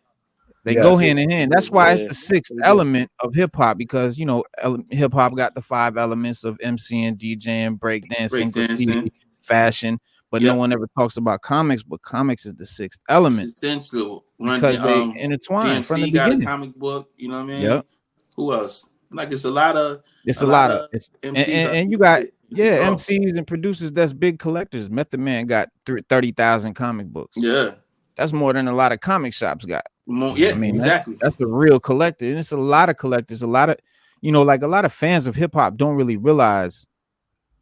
They go hand in hand. That's why it's the sixth element of hip hop, because you know hip hop got the 5 elements of MCing, DJing, breakdancing, graffiti, fashion. But no one ever talks about comics. But comics is the 6th element. It's essential because they intertwine DMC from the got beginning. a comic book. You know what I mean? Yep. Who else? Like it's a lot of. It's a lot of. And you got MCs and producers that's big collectors. Method Man got 30,000 comic books. Yeah. That's more than a lot of comic shops got. Yeah, I mean, exactly. That's a real collector, and it's a lot of collectors. A lot of, you know, like a lot of fans of hip hop don't really realize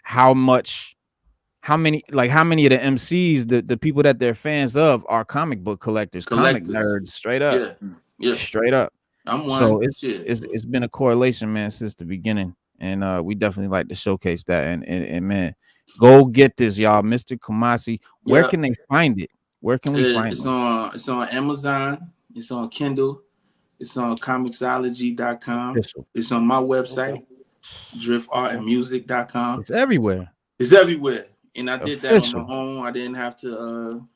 how many of the MCs, the people that they're fans of, are comic book collectors. Comic nerds, straight up. Yeah, straight up. I'm one. So it's been a correlation, man, since the beginning, and we definitely like to showcase that. And man, go get this, y'all, Mr. Kumasi. Where can they find it? Where can we find it? It's on Amazon. It's on Kindle. It's on comiXology.com. It's on my website, driftartandmusic.com. It's everywhere. It's everywhere. And I did that on my own. I didn't have to,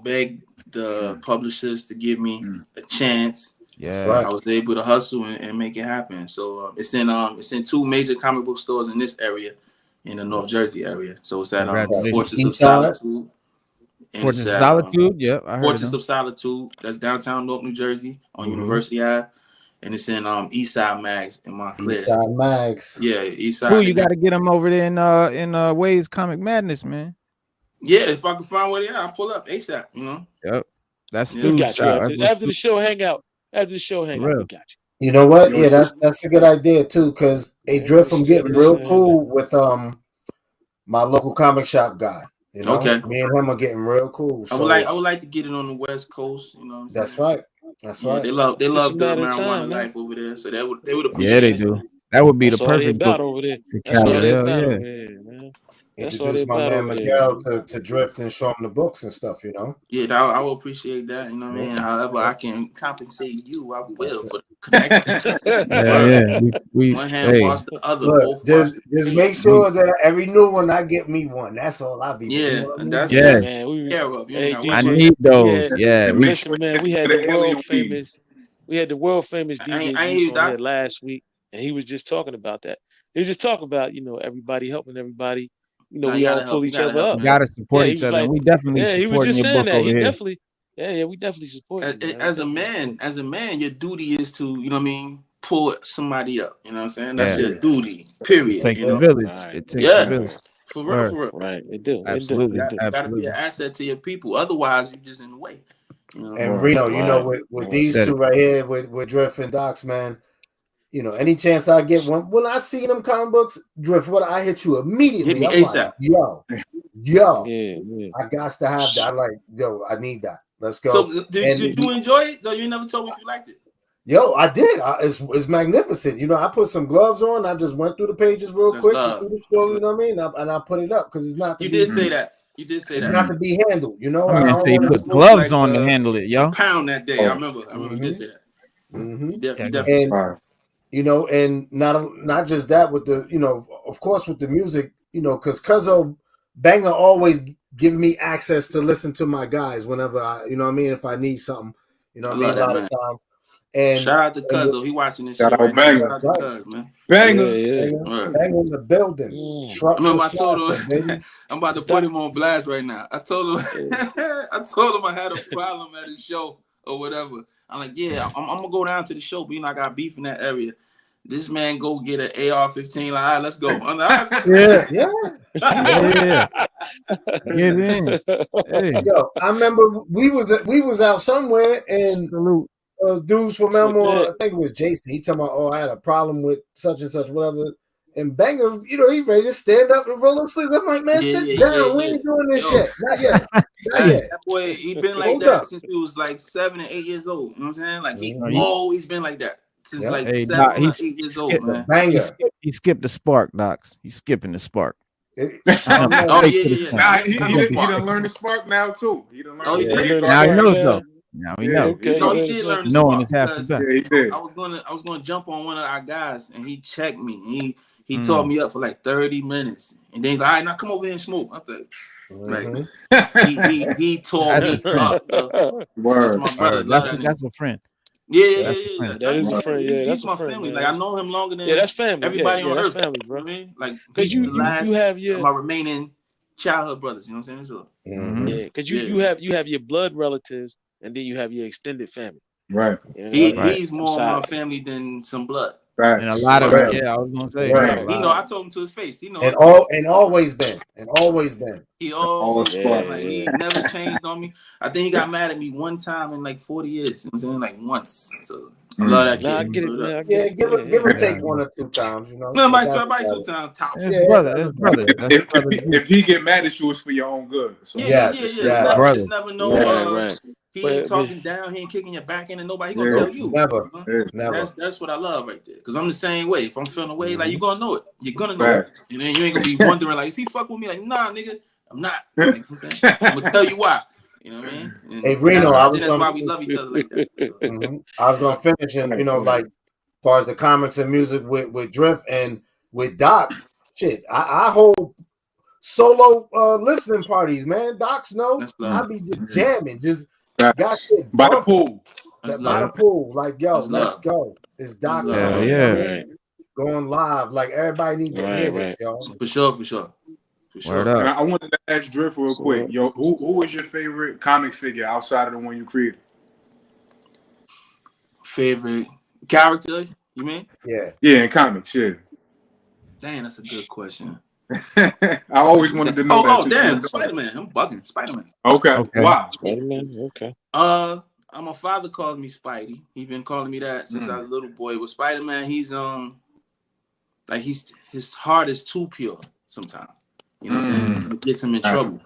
beg the publishers to give me a chance. Yeah, so I was able to hustle and make it happen. So it's in 2 major comic book stores in this area, in the North Jersey area. So it's at Fortress of Solitude. Fortress of Solitude, Fortress of Solitude. That's downtown Newark, New Jersey, on University Ave, and it's in Eastside Mags in Montclair. Eastside Mags, yeah, Eastside. Cool, you got to get them over there in Wade's Comic Madness, man. Yeah, if I can find where they are, I'll pull up ASAP. You know. Yep, that's after the show. Hang out. After the show, hang out. We got you. You know what? Yeah, that's a good idea too, because Drift from getting real cool with my local comic shop guy. You know, me and him are getting real cool. So I would like to get it on the West Coast. You know what I'm saying? That's right. That's right. They love the marijuana life over there, so they would appreciate. Yeah, they do. That would be the perfect book over there. Yeah. Introduce my man Miguel to Drift and show him the books and stuff, you know. Yeah, I will appreciate that. You know what I mean? However, I can compensate you, I will for the connection. One hand wash the other. Look, just make sure that every new one I get me one. That's all I be. Yeah, that's care of. I need those. Yeah, listen, man. We had the world famous DJ on here last week, and he was just talking about that. He was just talking about everybody helping everybody. We all pull each other up. We gotta support each other. We definitely he was just saying that. Yeah, we definitely support you. As a man, your duty is to, you know what I mean, pull somebody up. You know what I'm saying? That's your duty. Period. It takes you know? a village. Right. It takes a village. For real. Right. It do. Absolutely. Gotta be an asset to your people. Otherwise, you're just in the way. You know? And Reno, you know, with these two right here, with Drift and Dox, man, you know, any chance I get when I see them comic books, Drift, I hit you immediately. Hit me I'm ASAP. Like, yo, I got to have that. I'm like, yo, I need that. Let's go. So did you enjoy it? Though you never told me if you liked it. Yo, I did. It's magnificent. You know, I put some gloves on. I just went through the pages real quick, through the story, you know what I mean? And I put it up because it's not. You did say that. It's not to be handled, you know. I mean, say you put gloves on to handle it, yo. Pound that day. I remember you did say that. Mm-hmm. You definitely. And, you know, and not just that with the, you know, of course with the music, you know, because Kojo Banger always give me access to listen to my guys whenever I, you know what I mean, if I need something, you know what I mean, a lot of times. And shout out to Kojo, he watching this shit. Right Banger. shout out to Kojo, man. Banger. Banger in the building. I remember I told him I'm about to put him on blast right now. I told him I had a problem at his show or whatever. I'm like, yeah, I'm gonna go down to the show, but you know I got beef in that area. This man go get an AR-15. Like, all right, let's go. I'm like, yeah. Get in. Hey. Yo, I remember we was out somewhere and dudes from Elmore, I think it was Jason. He talking about, oh, I had a problem with such and such, whatever. And Banger, you know, he ready to stand up and roll up sleeves. I'm like, man, sit down. We ain't doing this shit. Not yet. That boy, he been like that since he was like 7 or 8 years old. You know what I'm saying? Like he always been like that since like 7 or 8 years old, man. Banger. He skipped the spark, Dox. He's skipping the spark. He done learned the spark now too. He done learned. Now he knows though. Now we know. Okay. No, he did learn the spark. Knowing it's half the battle. He did. I was gonna jump on one of our guys and he checked me. He taught me up for like 30 minutes. And then he's like, all right, now come over here and smoke. I thought he taught me up. Word. That's my brother. That's a friend. Yeah. That is a friend. Yeah, that's my family. Like I know him longer than that's family. Everybody on earth, family, bro. You know what I mean? Like because you have my remaining childhood brothers. You know what I'm saying? So, yeah, because you have your blood relatives and then you have your extended family. Right. You know, he's more my family than some blood. Right. And a lot of I was gonna say. Right. You know, I told him to his face. You know, and always been. He always been. Like he never changed on me. I think he got mad at me one time in like 40 years. You know what I'm saying? Like once. So I love that kid. I get it, man. Yeah, give or take 1 or 2 times. You know. No, might 2 times. Tops. Brother. If he get mad at you, it's for your own good. So. Yeah. It's never no. He ain't talking down. He ain't kicking your back end, and nobody gonna tell you. Never. That's what I love right there. Because I'm the same way. If I'm feeling away, like you're gonna know it. You're gonna know it. And then you ain't gonna be wondering like, is he fuck with me? Like, nah, nigga, I'm not. Like, you know what I'm saying? I'm gonna tell you why. You know what I mean? And hey, Reno, that's why we love each other like that. So. I was gonna finish, and you know, like as far as the comics and music with Drift and with Dox, shit, I hold solo listening parties, man. Dox, I be just jamming, just got shit by the pool. By the pool, like yo, let's go. It's Dox, going live. Like everybody needs to hear this, yo. For sure. Word up. And I wanted to ask Drift real quick. Yo, who was your favorite comic figure outside of the one you created? Favorite character, you mean? Yeah, in comics, yeah. Dang, that's a good question. I always wanted to know that. Oh, damn, Spider-Man. I'm bugging. Spider-Man. Okay. Wow. Spider-Man, okay. My father calls me Spidey. He's been calling me that since I was a little boy. With Spider-Man, he's like his heart is too pure sometimes. You know what I'm saying? It gets him in trouble.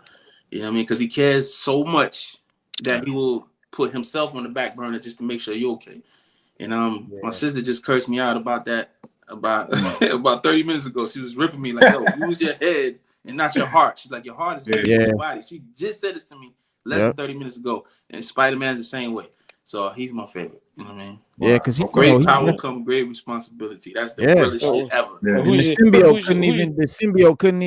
You know what I mean? Because he cares so much that he will put himself on the back burner just to make sure you're okay. And my sister just cursed me out about that about 30 minutes ago. She was ripping me like, yo, use your head and not your heart. She's like, your heart is bigger than your body. She just said this to me less than 30 minutes ago. And Spider-Man's the same way. So he's my favorite. You know what I mean? Yeah, because great power comes great responsibility. That's the realest shit ever. Yeah. And the symbiote couldn't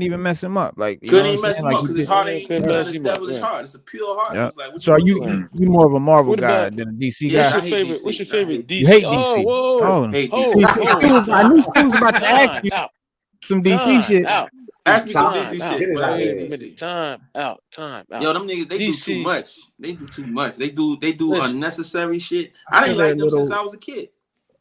even mess him up. Like couldn't even mess him up because his heart ain't the devilish heart. It's a pure heart. Yeah. So, like, so are you more of a Marvel guy than a DC guy? What's your favorite DC? You hate DC. I hate DC. I knew Stu was about to ask you some DC shit. Ask me some DC shit, but I hate DC. Time out. Yo, them niggas, they do too much. They do too much. They do unnecessary shit. I didn't like them since I was a kid.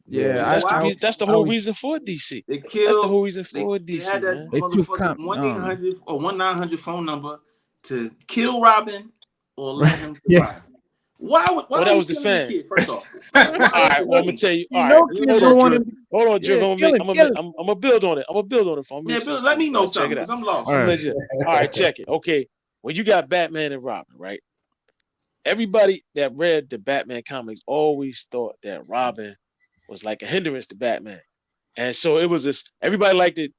Yeah, that's the whole reason for DC. They killed. That's the whole reason for DC. They had that motherfucking 1-800 or 1-900 phone number to kill Robin or let him survive. Why that was the fan. Kid, first off? All right, well, I'm gonna tell you. All right, hold on, Drew. I'm gonna build on it. I'm gonna build on it for me. Yeah, Bill, let me know something because I'm lost. All right, check it. Okay, when you got Batman and Robin, right? Everybody that read the Batman comics always thought that Robin was like a hindrance to Batman, and so it was this. Everybody liked it.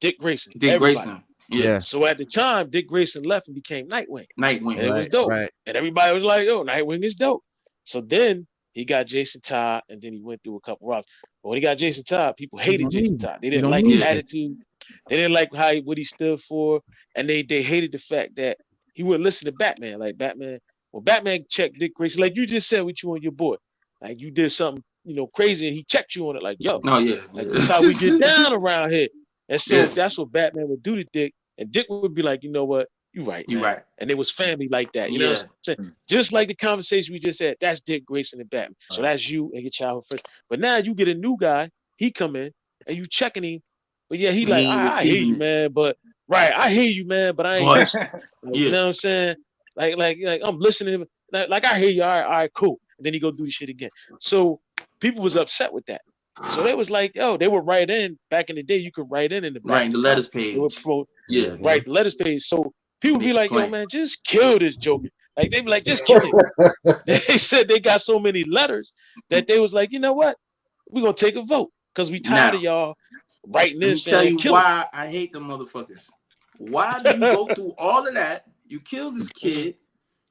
Dick Grayson. Grayson. Yeah. So at the time, Dick Grayson left and became Nightwing. And it was dope. Right. And everybody was like, "Oh, Nightwing is dope." So then he got Jason Todd, and then he went through a couple routes. But when he got Jason Todd, people hated Jason Todd. They didn't like his attitude. They didn't like what he stood for, and they hated the fact that he wouldn't listen to Batman. Like Batman, when Batman checked Dick Grayson, like you just said with you and your boy, like you did something, crazy, and he checked you on it. Like, yo, that's how we get down around here. And so that's what Batman would do to Dick, and Dick would be like, you know what, you right, man. Right. And it was family like that. You know what I'm saying? Just like the conversation we just had, that's Dick Grayson and Batman. So that's you and your childhood friends. But now you get a new guy, he come in, and you checking him, but yeah, he like, I hear you, man, but I hear you, man, but I ain't you know what I'm saying? Like I'm listening, like I hear you, all right, cool. And then he go do the shit again. So people was upset with that. So they was like, yo, they would write in back in the day. You could write in the back. Right, the letters page. Write the letters page. So people be like, yo, man, just kill this Joker. Like they be like, just kill him. They said they got so many letters that they was like, you know what? We're gonna take a vote because we tired of y'all writing this. Let me tell you why I hate them motherfuckers. Why do you go through all of that? You kill this kid,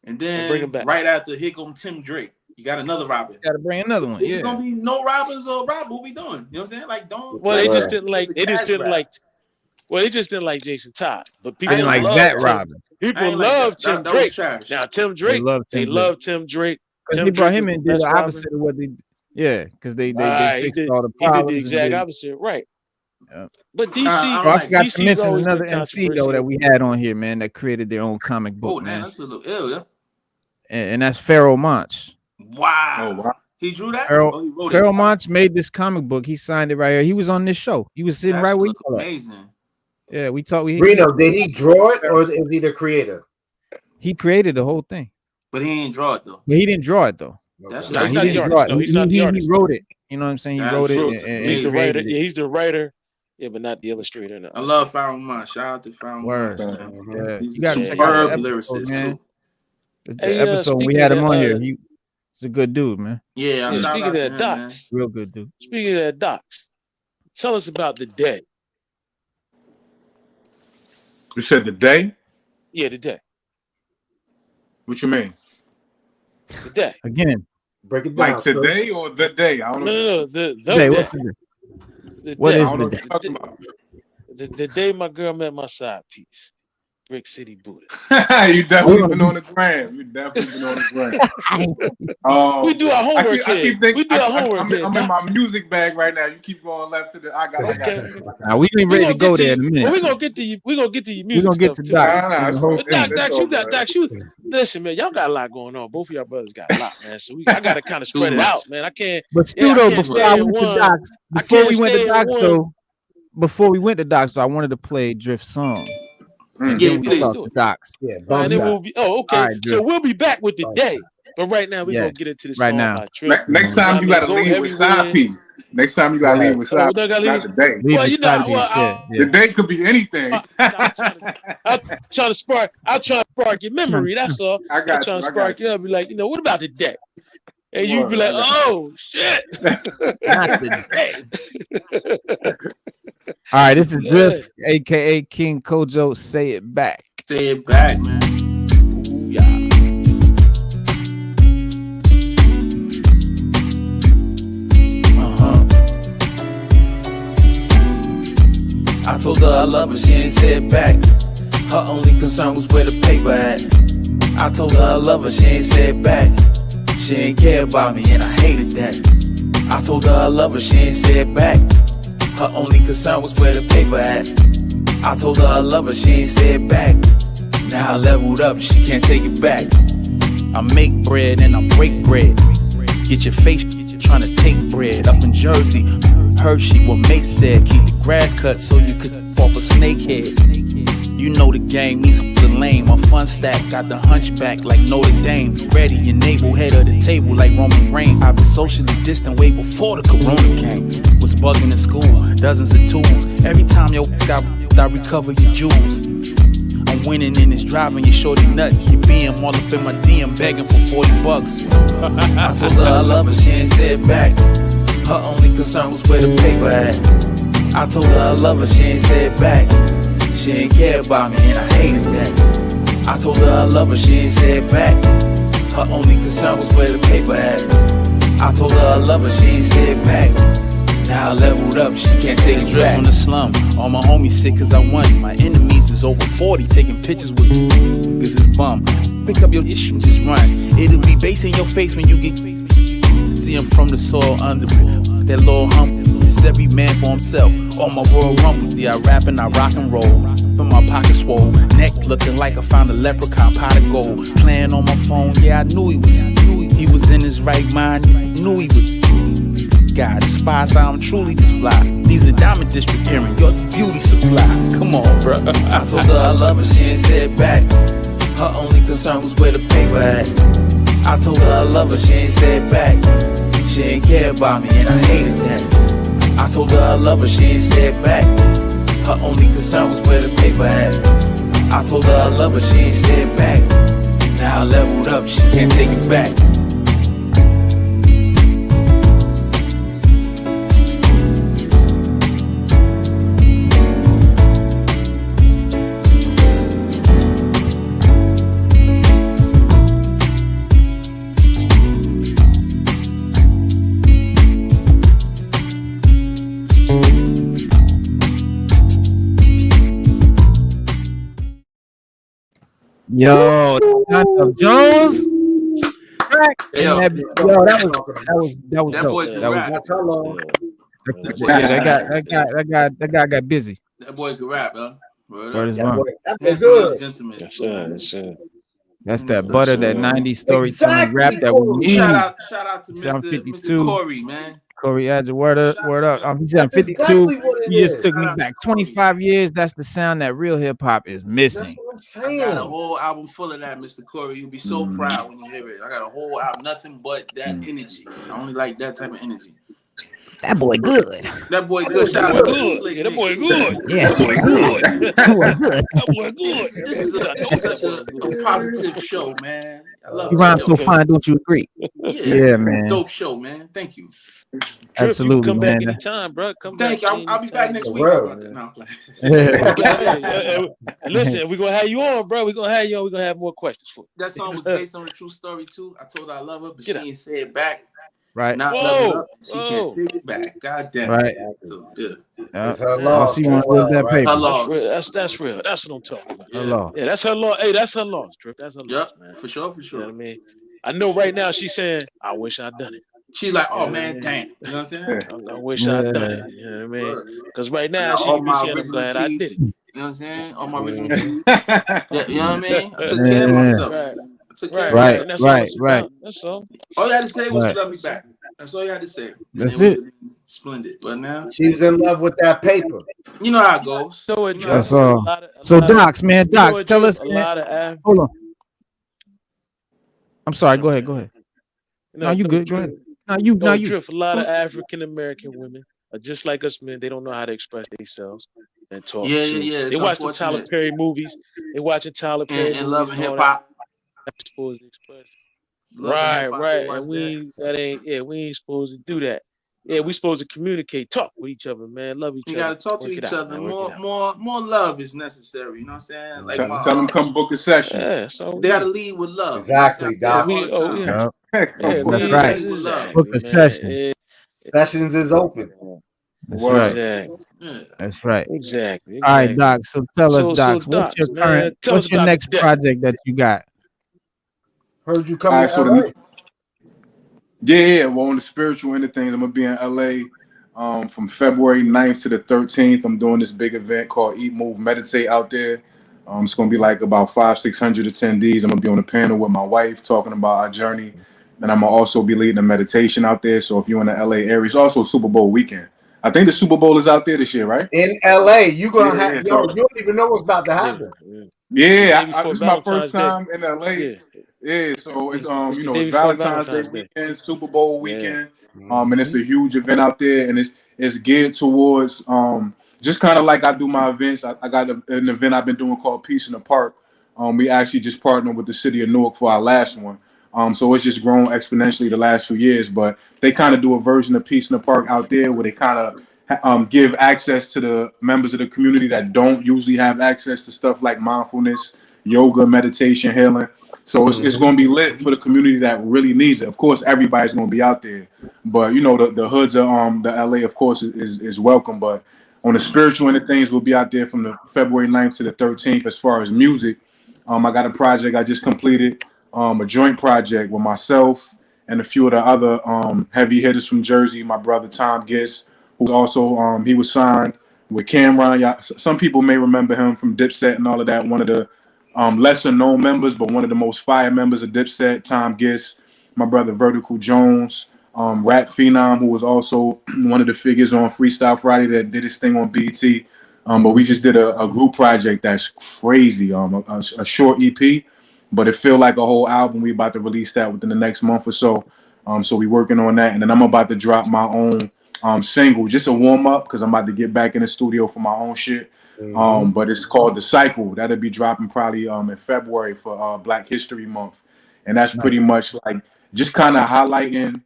and then bring him back. Right after, here comes Tim Drake. You got another Robin. Got to bring another one. It's gonna be no Robins or Robin. What we doing? You know what I'm saying? Like, don't. Well, they just didn't like. They just didn't like. Well, they just didn't like Jason Todd, but people didn't like that Robin. People love Tim Drake. Now Tim Drake, they love Tim Drake. Because they brought him in, did the opposite of what they. Yeah, because they fixed all the problems. He did the exact opposite, right? Yeah. But DC, I forgot to mention another MC though that we had on here, man, that created their own comic book. Oh, man, that's a little ill, yeah. And that's Pharoah Monch. Wow. He drew that? Pharoah Monch made this comic book. He signed it right here. He was on this show. He was sitting right where you are. Amazing. Yeah, we talked. Reno, did he draw it or is he the creator? He created the whole thing. But he didn't draw it though. But he didn't draw it though. He wrote it. You know what I'm saying? He wrote it. He's the writer. Yeah, he's the writer. Yeah, but not the illustrator. No. I love Pharoah Monch. Shout out to Pharoah Monch. Yeah. He's you got to check out the lyricist too. The episode we had him on here. He's a good dude, man. Yeah. Speaking of that, Dox, real good dude. Speaking of that, Dox, tell us about the day. You said the day? Yeah, the day. What you mean? The day. Again. Break it down. Like today or the day? I don't know. No. The day. What's the day? What is the day? The day my girl met my side piece. Brick Citi Buddah. You definitely been on the gram. We do our homework. I keep thinking, I'm in my music bag right now. You keep going left to the. I got it. Now we ain't ready to go there in a minute. Well, we're gonna get to you. We're gonna get to your music. We're gonna get to Dox. Listen, man, y'all got a lot going on. Both of y'all brothers got a lot, man. So I gotta kind of spread it out, man. I can't. But still, though, before we went to Dox, I wanted to play Drift song. Yeah, please do Dox. Yeah, and then we'll be. Oh, okay. Right, so we'll be back with the day, but right now we're gonna get into the right song now. Next time you gotta leave with side piece. Next time you gotta leave with side piece. Not the day. Well, you know, the day could be anything. I'm trying to spark your memory. That's all. I'm trying to spark you up. Be like, what about the day? And you be like, oh shit. Not the day. All right, this is Drift, AKA King Kojo. Say it back. Say it back, man. Ooh, yeah. I told her I love her, she ain't say it back. Her only concern was where the paper at. I told her I love her, she ain't say it back. She ain't care about me and I hated that. I told her I love her, she ain't say it back. Her only concern was where the paper at. I told her I love her, she ain't said back. Now I leveled up, she can't take it back. I make bread and I break bread. Get your face trying to take bread. Up in Jersey, Hershey, what Mate said. Keep the grass cut so you could off a snakehead. You know the game, these the lame. My fun stack got the hunchback like Notre Dame. Ready, your navel, head of the table like Roman Reigns. I've been socially distant way before the corona came. Was bugging in school, dozens of tools. Every time yo I recover your jewels. I'm winning in this driving, you shorty nuts. You being all up in my DM begging for $40. I told her I love her, she ain't said back. Her only concern was where the paper at. I told her I love her, she ain't said back. She ain't care about me and I hated that. I told her I love her, she ain't said back. Her only concern was where the paper at. I told her I love her, she ain't said back. Now I leveled up, she can't take it back. From the slum, all my homies sick cause I won. My enemies is over 40, taking pictures with cause it's bum. Pick up your issue, just run. It'll be bass in your face when you get. See I'm from the soil under it. That little hump, it's every man for himself. On my Royal Rumble, yeah, I rap and I rock and roll. But my pocket swole, neck looking like I found a leprechaun pot of gold. Playing on my phone, yeah, I knew he was in his right mind. Knew he was. God, despise how I'm truly just fly. These are Diamond District hearing, yours a beauty supply. Come on, bro. I told her I love her, she ain't said back. Her only concern was where the paper at. I told her I love her, she ain't said back. She ain't care about me and I hated that. I told her I love her, she ain't said back. Her only concern was where the paper at. I told her I love her, she ain't said back. Now I leveled up, she can't take it back. Yo, Jones. Yo, that was dope. That's how long. That guy got busy. That boy can rap, huh? That's good. Gentleman. That's that butter, that 90s storytelling rap that we need. Shout out to Mr. Corey, man. Corey adds a word up. He said I'm 52. Exactly You just took me back 25 years. That's the sound that real hip hop is missing. That's what I'm saying. I got a whole album full of that, Mr. Corey. You'll be so proud when you hear it. I got a whole album, nothing but that energy. I only like that type of energy. That boy good. That boy good. Shout out to good. Yeah, that boy good. Yeah, that boy good. That boy good. This is such a positive show, man. I love it. You rhyme so fine, don't you agree? Yeah, man. Dope show, man. Thank you. Absolutely, come man. back anytime, bro. Thank you. I'll be back next week. Listen, we're gonna have you on, bro. We're gonna have you on. We're gonna have more questions for you. That song was based on a true story too. I told her I love her, but she ain't say it back. Right. Not love her. She can't take it back. God damn. Right. So, yeah. That's her loss. She want to live that paper. Her loss. That's real. That's what I'm talking about. Her loss. Yeah, that's her loss. Hey, that's her loss, Drip. That's her loss, man. For sure. You know what I mean? I know right now she's saying, I wish I'd done it. She's like, oh man, damn. You know what I'm saying? I wish I'd done it. You know what I mean? Because right now she be saying, I'm glad I did it. You know what I'm saying? All my original teeth. Yeah, you know what I mean? I took care of myself. Right. That's all. All you had to say was you love me back. That's all you had to say. That's it. Splendid. But now she was in love with that paper. You know how it goes. That's all. So Dox, tell us. Hold on. I'm sorry. Go ahead. No, you good. Go ahead. No, you. Drift. A lot of African American women are just like us men. They don't know how to express themselves and talk. Yeah. They watch the Tyler Perry movies. They watching Tyler Perry and love hip hop. Supposed to express. Right. And we ain't supposed to do that. Yeah, we supposed to communicate, talk with each other, man. Love each other. You gotta talk to each other. More love is necessary. You know what I'm saying? Like tell them come book a session. Yeah, so they gotta lead with love. Exactly, Doc. That's right. Book a session. Sessions is open. That's right. That's right. Exactly. All right, Doc. So tell us, Doc, what's your next project that you got? Heard you coming to LA. Yeah. Well, on the spiritual end of things, I'm gonna be in LA From February 9th to the 13th, I'm doing this big event called Eat, Move, Meditate out there. It's going to be like about 500-600 attendees. I'm going to be on a panel with my wife talking about our journey. And I'm going to also be leading a meditation out there. So if you're in the LA area, it's also Super Bowl weekend. I think the Super Bowl is out there this year, right? In LA, you gonna have you don't even know what's about to happen. This is my first time in LA. Yeah, so it's it's Valentine's Day weekend, Super Bowl weekend, and it's a huge event out there, and it's geared towards just kind of like I do my events. I got an event I've been doing called Peace in the Park. We actually just partnered with the city of Newark for our last one. So it's just grown exponentially the last few years, but they kind of do a version of Peace in the Park out there where they kind of give access to the members of the community that don't usually have access to stuff like mindfulness, yoga, meditation, healing. So it's going to be lit for the community that really needs it. Of course, everybody's going to be out there, but the hoods of the LA, of course, is welcome. But on the spiritual end of things, we'll be out there from the February 9th to the 13th. As far as music, I got a project I just completed. A joint project with myself and a few of the other heavy hitters from Jersey. My brother Tom Giss, who's also he was signed with Cameron. Some people may remember him from Dipset and all of that. One of the lesser known members, but one of the most fire members of Dipset. Tom Giss, my brother Vertical Jones, rap phenom, who was also one of the figures on Freestyle Friday that did his thing on BT. But we just did a group project that's crazy. A short EP. But it feel like a whole album. We about to release that within the next month or so. So we working on that. And then I'm about to drop my own single, just a warm up, because I'm about to get back in the studio for my own shit. But it's called The Cycle. That'll be dropping probably in February for Black History Month. And that's pretty much like just kind of highlighting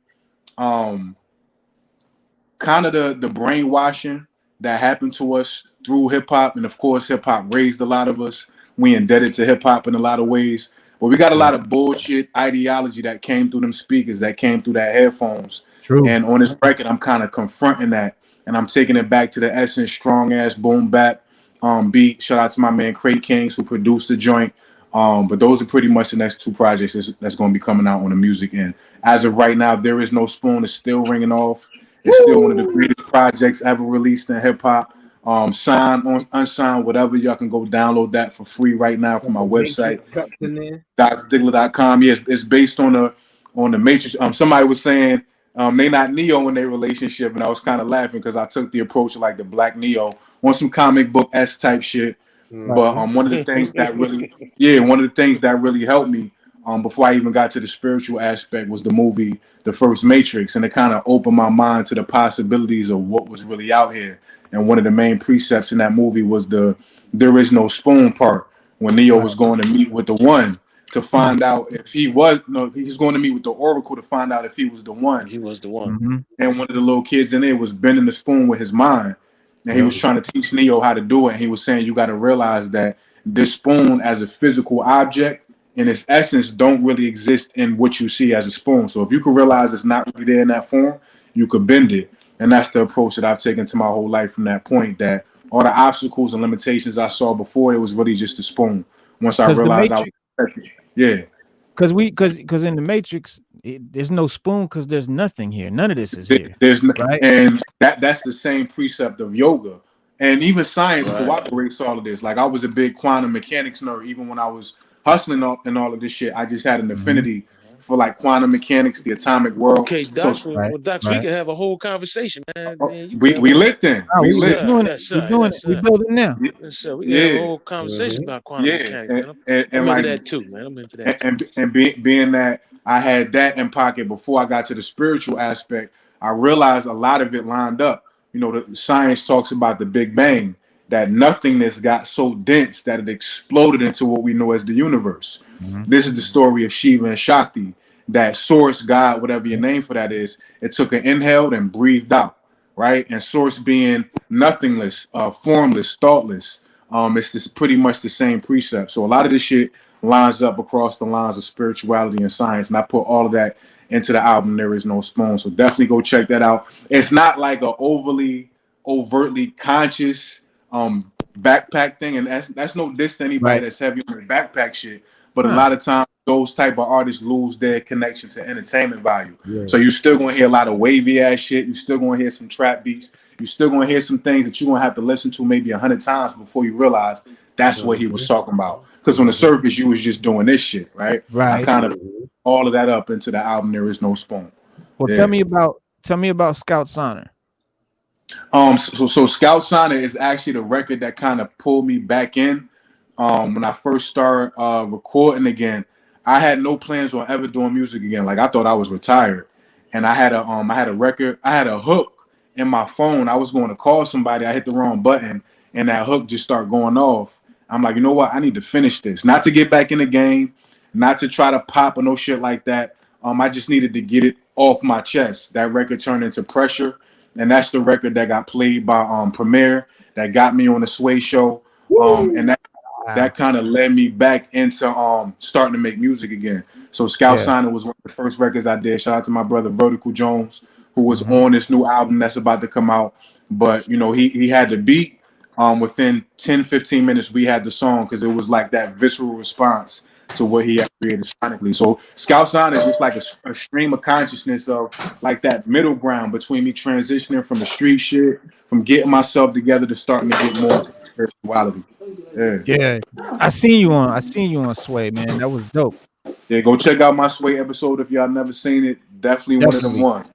kind of the brainwashing that happened to us through hip hop. And of course, hip hop raised a lot of us. We indebted to hip hop in a lot of ways, but we got a lot of bullshit ideology that came through them speakers, that came through that headphones. True. And on this record, I'm kind of confronting that, and I'm taking it back to the essence, strong ass boom bap beat. Shout out to my man Craig Kings who produced the joint. But those are pretty much the next two projects that's going to be coming out on the music end. As of right now, There Is No Spoon is still ringing off. It's still one of the greatest projects ever released in hip hop. Signed, unsigned, whatever. Y'all can go download that for free right now from my website, DoxDiggler.com. Yes, it's based on the Matrix. Somebody was saying they not Neo in their relationship, and I was kind of laughing because I took the approach of like the Black Neo on some comic book S type shit. But one of the things that really helped me before I even got to the spiritual aspect was the movie The First Matrix, and it kind of opened my mind to the possibilities of what was really out here. And one of the main precepts in that movie was the "there is no spoon" part, when Neo was going to meet with the One to find out if he's going to meet with the Oracle to find out if he was the One. He was the one. And one of the little kids in there was bending the spoon with his mind. And he was trying to teach Neo how to do it. And he was saying, you got to realize that this spoon as a physical object in its essence don't really exist in what you see as a spoon. So if you could realize it's not really there in that form, you could bend it. And that's the approach that I've taken to my whole life from that point, that all the obstacles and limitations I saw before, it was really just a spoon. Once I realized because in the Matrix, there's no spoon because there's nothing here. None of this is here. There's right? And that's the same precept of yoga. And even science corroborates all of this. Like I was a big quantum mechanics nerd. Even when I was hustling and all of this shit, I just had an affinity for like quantum mechanics, the atomic world. Okay, Dox, we can have a whole conversation, man. We lit then. We lit. We're building now. Yes, sir. We can have a whole conversation about quantum mechanics. I'm into that too, man. I'm into that. And being that I had that in pocket before I got to the spiritual aspect, I realized a lot of it lined up. You know, the science talks about the Big Bang, that nothingness got so dense that it exploded into what we know as the universe. This is the story of Shiva and Shakti, that source, God, whatever your name for that is, it took an inhale and breathed out, right? And source being nothingless, formless, thoughtless. It's pretty much the same precept. So a lot of this shit lines up across the lines of spirituality and science. And I put all of that into the album, There Is No Spoon. So definitely go check that out. It's not like a overtly conscious backpack thing, and that's no diss to anybody that's heavy on the backpack shit. But a lot of times those type of artists lose their connection to entertainment value. Yeah. So you're still gonna hear a lot of wavy ass shit. You're still gonna hear some trap beats. You're still gonna hear some things that you're gonna have to listen to maybe 100 times before you realize that's what he was talking about. Because on the surface, you was just doing this shit, right? Right. I kind of all of that up into the album There Is No Spoon. Well, tell me about Scout's Honor. So Scout's Honor is actually the record that kind of pulled me back in. When I first started recording again, I had no plans on ever doing music again. Like I thought I was retired, and I had a record, I had a hook in my phone. I was going to call somebody, I hit the wrong button, and that hook just started going off. I'm like, you know what? I need to finish this, not to get back in the game, not to try to pop or no shit like that. I just needed to get it off my chest. That record turned into Pressure, and that's the record that got played by Premier, that got me on the Sway Show, and that kind of led me back into starting to make music again. So Scout's Honor was one of the first records I did. Shout out to my brother Vertical Jones, who was on this new album that's about to come out. But you know, he had the beat. Within 10-15 minutes, we had the song because it was like that visceral response to what he had created sonically. So Scout's Honor is just like a stream of consciousness of like that middle ground between me transitioning from the street shit, from getting myself together to starting to get more into spirituality. Yeah. I seen you on Sway, man. That was dope. Yeah, go check out my Sway episode if y'all never seen it. Definitely one of them ones.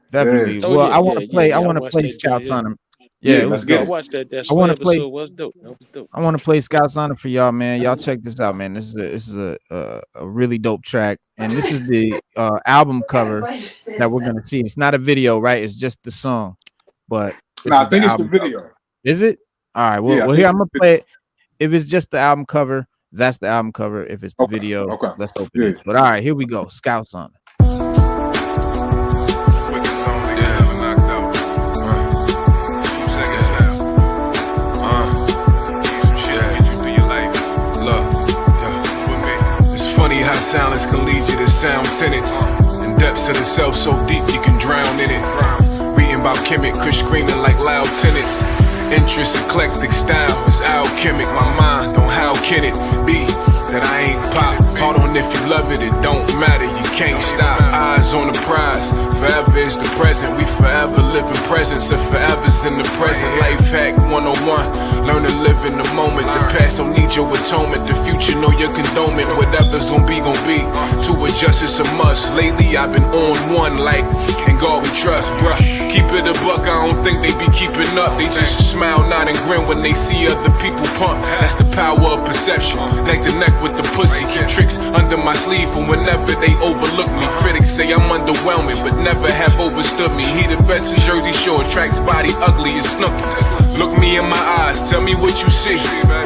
Definitely. Yeah. Well, I want to play. I want to play Scout's Honor. Yeah, let's get it. I watched that. I want to play. Was dope. That was dope. I want to play Scout's Honor for y'all, man. Y'all check this out, man. This is a really dope track, and this is the album cover that we're gonna see. It's not a video, right? It's just the song. But I think it's the video. Cover. Is it? All right. Well, here I'm gonna play it. If it's just the album cover, that's the album cover. If it's the video, let's open it. But all right, here we go. Scout's Honor. How silence can lead you to sound tenets, and depths of the self so deep you can drown in it. Reading about Kemet, Kush screaming like loud tenants. Interest, eclectic style is alchemic. My mind on how can it be that I ain't pop. Hold on, if you love it, it don't matter. You can't stop. Eyes on the prize. Forever is the present. We forever live in presence. If forever's in the present. Life hack 101. Learn to live in the moment. The past don't need your atonement. The future know your condonement. Whatever's gonna be, gonna be. To adjust it's a must. Lately I've been on one like, and God we trust, bruh. Keep it a buck, I don't think they be keeping up. They just smile, nod, and grin when they see other people pump. That's the power of perception. Neck to neck with the pussy. Keep tricks under my sleeve for whenever they overlook me. Critics say I'm underwhelming, but never have overstood me. He the best in Jersey Shore, tracks body ugly as Snooki. Look me in my eyes, tell me what you see.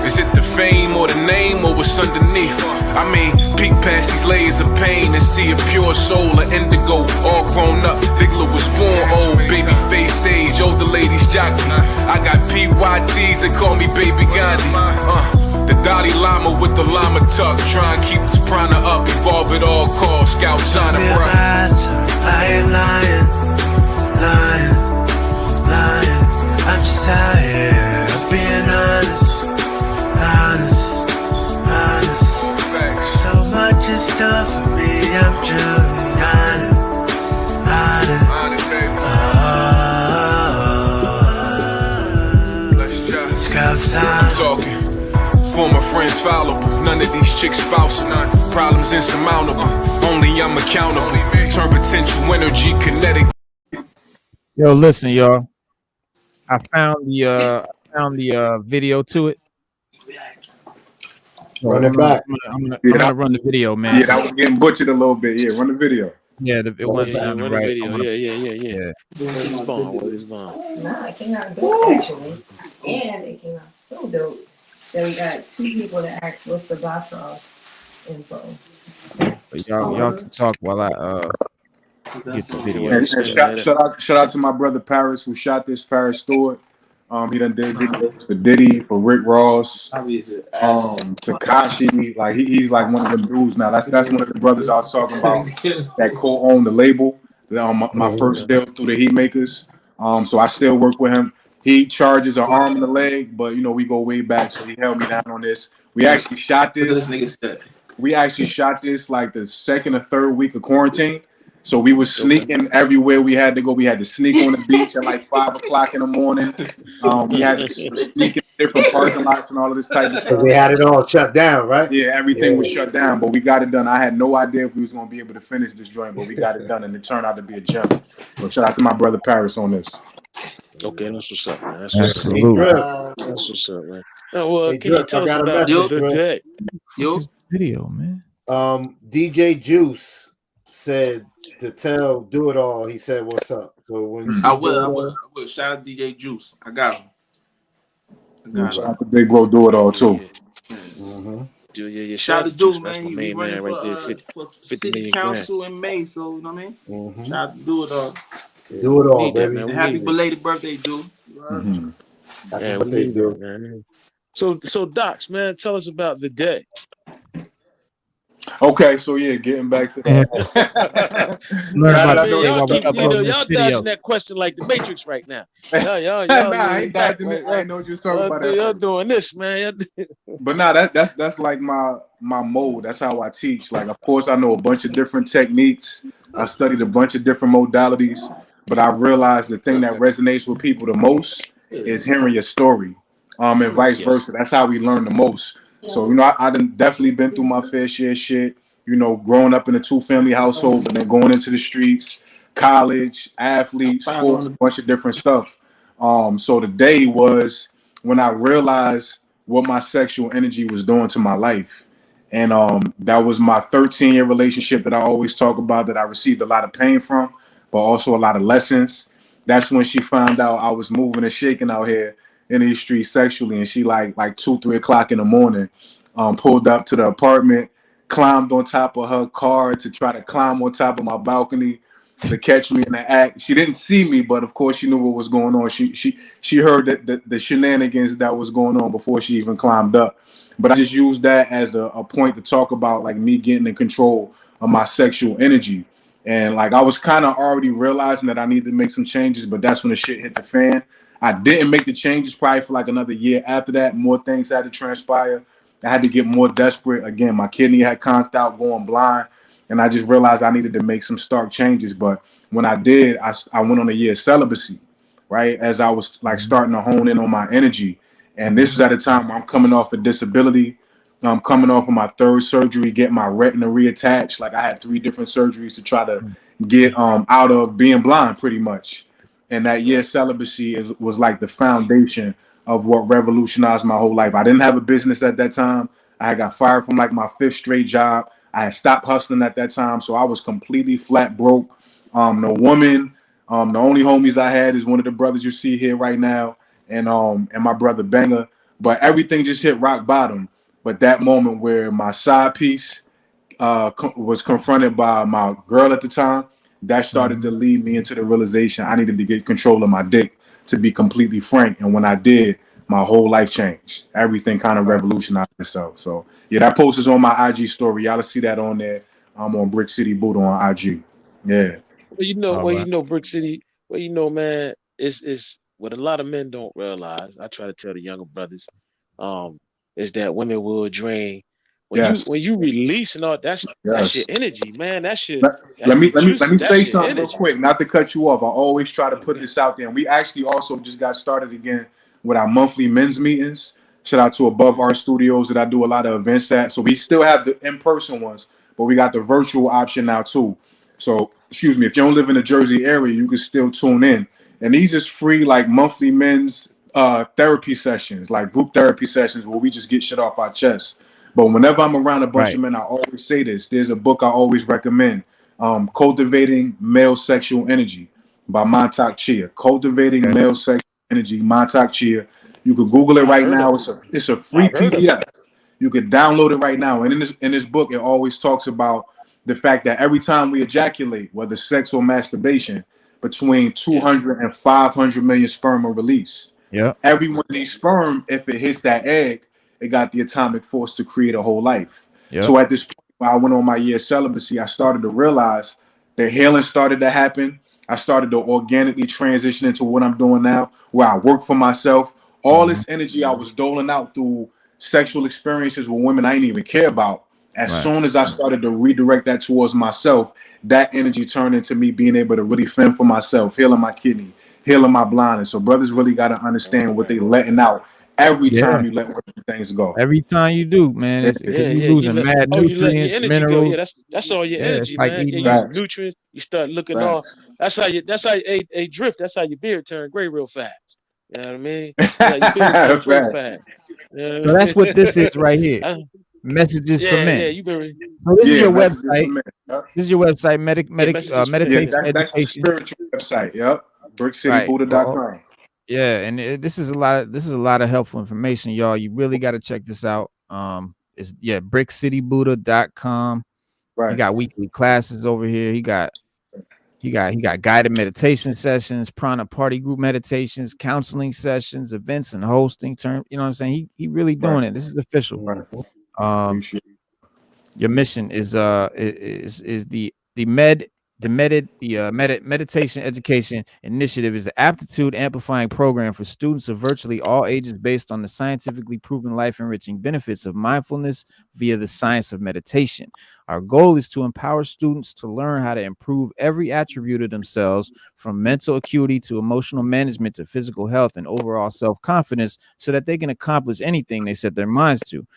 Is it the fame or the name or what's underneath? I mean, peek past these layers of pain and see a pure soul, an indigo, all grown up. Diggler was born old, baby face age, older ladies jockey. I got PYTs that call me Baby Gandhi. The Dalai Lama with the llama tuck, try and keep this prana up, evolve at all costs. Scout's Honor, bro. I ain't lying. I'm just tired of being honest. So much is stuff for me, I'm truly honest. Scout's Honor. Talking. Former friends fallible, none of these chicks spousal. Problems insurmountable, only I'm accountable. Turn potential energy kinetic. Yo, listen, y'all. I found the video to it. Run it back. I'm gonna run the video, man. Yeah, that was getting butchered a little bit. Yeah, run the video. Yeah, it wasn't sounding right. Yeah. What is long? Nah, it came out good actually, and it came out so dope. So we got 2 people that asked what's the Bifrost info. But y'all can talk while I get the video. And shout out to my brother Paris who shot this, Paris Stewart. He done did videos for Diddy, for Rick Ross, Tekashi. Like he's like one of them dudes now. That's one of the brothers I was talking about that co-own the label. My first deal through the Heat Makers. So I still work with him. He charges an arm and a leg, but you know we go way back. So he held me down on this. We actually shot this. we actually shot this like the second or third week of quarantine. So we were sneaking everywhere we had to go. We had to sneak on the beach at like 5 o'clock in the morning. We had to sneak in different parking lots and all of this type of stuff. They had it all shut down, right? Yeah, everything was shut down, but we got it done. I had no idea if we was going to be able to finish this joint, but we got it done, and it turned out to be a gem. So shout out to my brother Paris on this. Okay, that's what's up, man. That's what's up, man. Now, well, can you tell us about the day? Video, man. DJ Juice said to tell Do It All. He said, "What's up?" So when I will. Shout out DJ Juice. I got him. Shout out to Big Bro Do It All too. Shout out to Dude, man. He running right there, for city council in May. So you know what I mean. Shout out to Do It All. Do it all, baby. And happy belated birthday, Dude. Yeah, we need that, man. So Dox, man, tell us about the day. Okay, so yeah, getting back to that. Y'all dodging that question like the Matrix right now. Y'all I ain't dodging it. I know what you're talking about. Y'all doing this, man. But that's like my mode. That's how I teach. Like, of course, I know a bunch of different techniques. I studied a bunch of different modalities, but I realized the thing that resonates with people the most is hearing your story, and vice versa. That's how we learn the most. So, I done definitely been through my fair share of shit, growing up in a 2-family household and then going into the streets, college, athletes, sports, a bunch of different stuff. So the day was when I realized what my sexual energy was doing to my life. And that was my 13-year relationship that I always talk about, that I received a lot of pain from, but also a lot of lessons. That's when she found out I was moving and shaking out here in these streets sexually, and she like 2-3 o'clock in the morning pulled up to the apartment, climbed on top of her car to try to climb on top of my balcony to catch me in the act. She didn't see me, but of course she knew what was going on. She heard the shenanigans that was going on before she even climbed up. But I just used that as a point to talk about like me getting in control of my sexual energy. And like I was kind of already realizing that I needed to make some changes, but that's when the shit hit the fan. I didn't make the changes probably for like another year after that. More things had to transpire. I had to get more desperate. Again, my kidney had conked out, going blind. And I just realized I needed to make some stark changes. But when I did, I went on a year of celibacy, right? As I was like starting to hone in on my energy. And this is at a time where I'm coming off a disability. I'm coming off of my 3rd surgery, get my retina reattached. Like I had 3 different surgeries to try to get out of being blind pretty much. And that year of celibacy was like the foundation of what revolutionized my whole life. I didn't have a business at that time. I got fired from like my 5th straight job. I had stopped hustling at that time. So I was completely flat broke. No woman. The only homies I had is one of the brothers you see here right now, and my brother Banger. But everything just hit rock bottom. But that moment where my side piece was confronted by my girl at the time, that started to lead me into the realization I needed to get control of my dick, to be completely frank. And when I did, my whole life changed. Everything kind of revolutionized itself. So yeah, that post is on my IG story. Y'all see that on there. I'm on Brick Citi Buddah on IG. Yeah. Well, Brick Citi. Well, man, it's what a lot of men don't realize. I try to tell the younger brothers, is that women will drain. When you release and all that's your energy, man. That's your. Let me say something real quick, not to cut you off. I always try to put this out there, and we actually also just got started again with our monthly men's meetings. Shout out to Above Art Studios that I do a lot of events at. So we still have the in-person ones, but we got the virtual option now too. So if you don't live in the Jersey area, you can still tune in. And these is free like monthly men's therapy sessions, like group therapy sessions where we just get shit off our chest. But whenever I'm around a bunch of men, I always say this. There's a book I always recommend, Cultivating Male Sexual Energy by Montauk Chia. Cultivating Male Sexual Energy, Montauk Chia. You could Google it right now. It's a free PDF. You could download it right now. And in this book, it always talks about the fact that every time we ejaculate, whether sex or masturbation, between 200 and 500 million sperm are released. Yeah. Every one of these sperm, if it hits that egg, it got the atomic force to create a whole life. Yep. So at this point, when I went on my year of celibacy, I started to realize the healing started to happen. I started to organically transition into what I'm doing now, where I work for myself. All this energy I was doling out through sexual experiences with women I didn't even care about, As soon as I started to redirect that towards myself, that energy turned into me being able to really fend for myself, healing my kidney, healing my blindness. So brothers really got to understand what they letting out every time you let things go. Every time you do, man, it's you losing mad nutrients, you let your energy minerals. go. Yeah, that's all your energy, like man. You use nutrients. You start looking all. That's how you a drift. That's how your beard turn gray real fast. You know what I mean? That's how your beard turn real fast. You know so that's what this is right here. Messages for men. Yeah, you been. So this is your website. This is your website, meditation that's education. The spiritual website. Yep, BrickCitiBuddah.com. Yeah, and this is a lot of helpful information, y'all. You really got to check this out. It's BrickCitiBuddah.com. Right. He got weekly classes over here. He got guided meditation sessions, prana party group meditations, counseling sessions, events and hosting. You know what I'm saying? He really doing it. This is official. Your mission is the meditation education initiative is the aptitude amplifying program for students of virtually all ages based on the scientifically proven life enriching benefits of mindfulness via the science of meditation. Our goal is to empower students to learn how to improve every attribute of themselves, from mental acuity to emotional management to physical health and overall self-confidence, so that they can accomplish anything they set their minds to.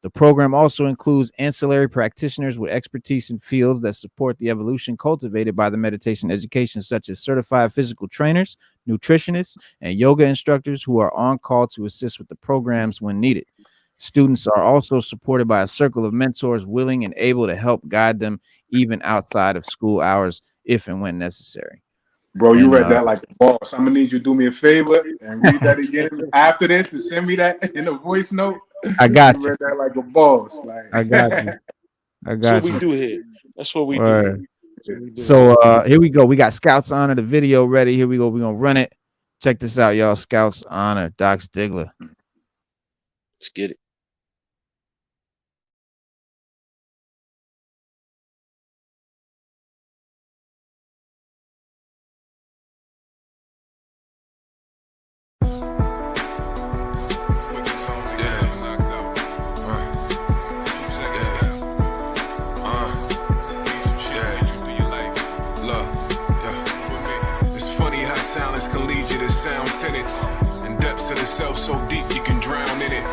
The program also includes ancillary practitioners with expertise in fields that support the evolution cultivated by the meditation education, such as certified physical trainers, nutritionists, and yoga instructors who are on call to assist with the programs when needed. Students are also supported by a circle of mentors willing and able to help guide them even outside of school hours if and when necessary. Bro, you read that like a boss. I'm gonna need you to do me a favor and read that again after this and send me that in a voice note. I got you. Read that like a boss. Like I got you. That's what we do here. That's what we do. So here we go. We got Scouts Honor, the video ready. Here we go. We're gonna run it. Check this out, y'all. Scouts Honor, Dox Diggler. Let's get it. And depths of the self so deep you can drown in it.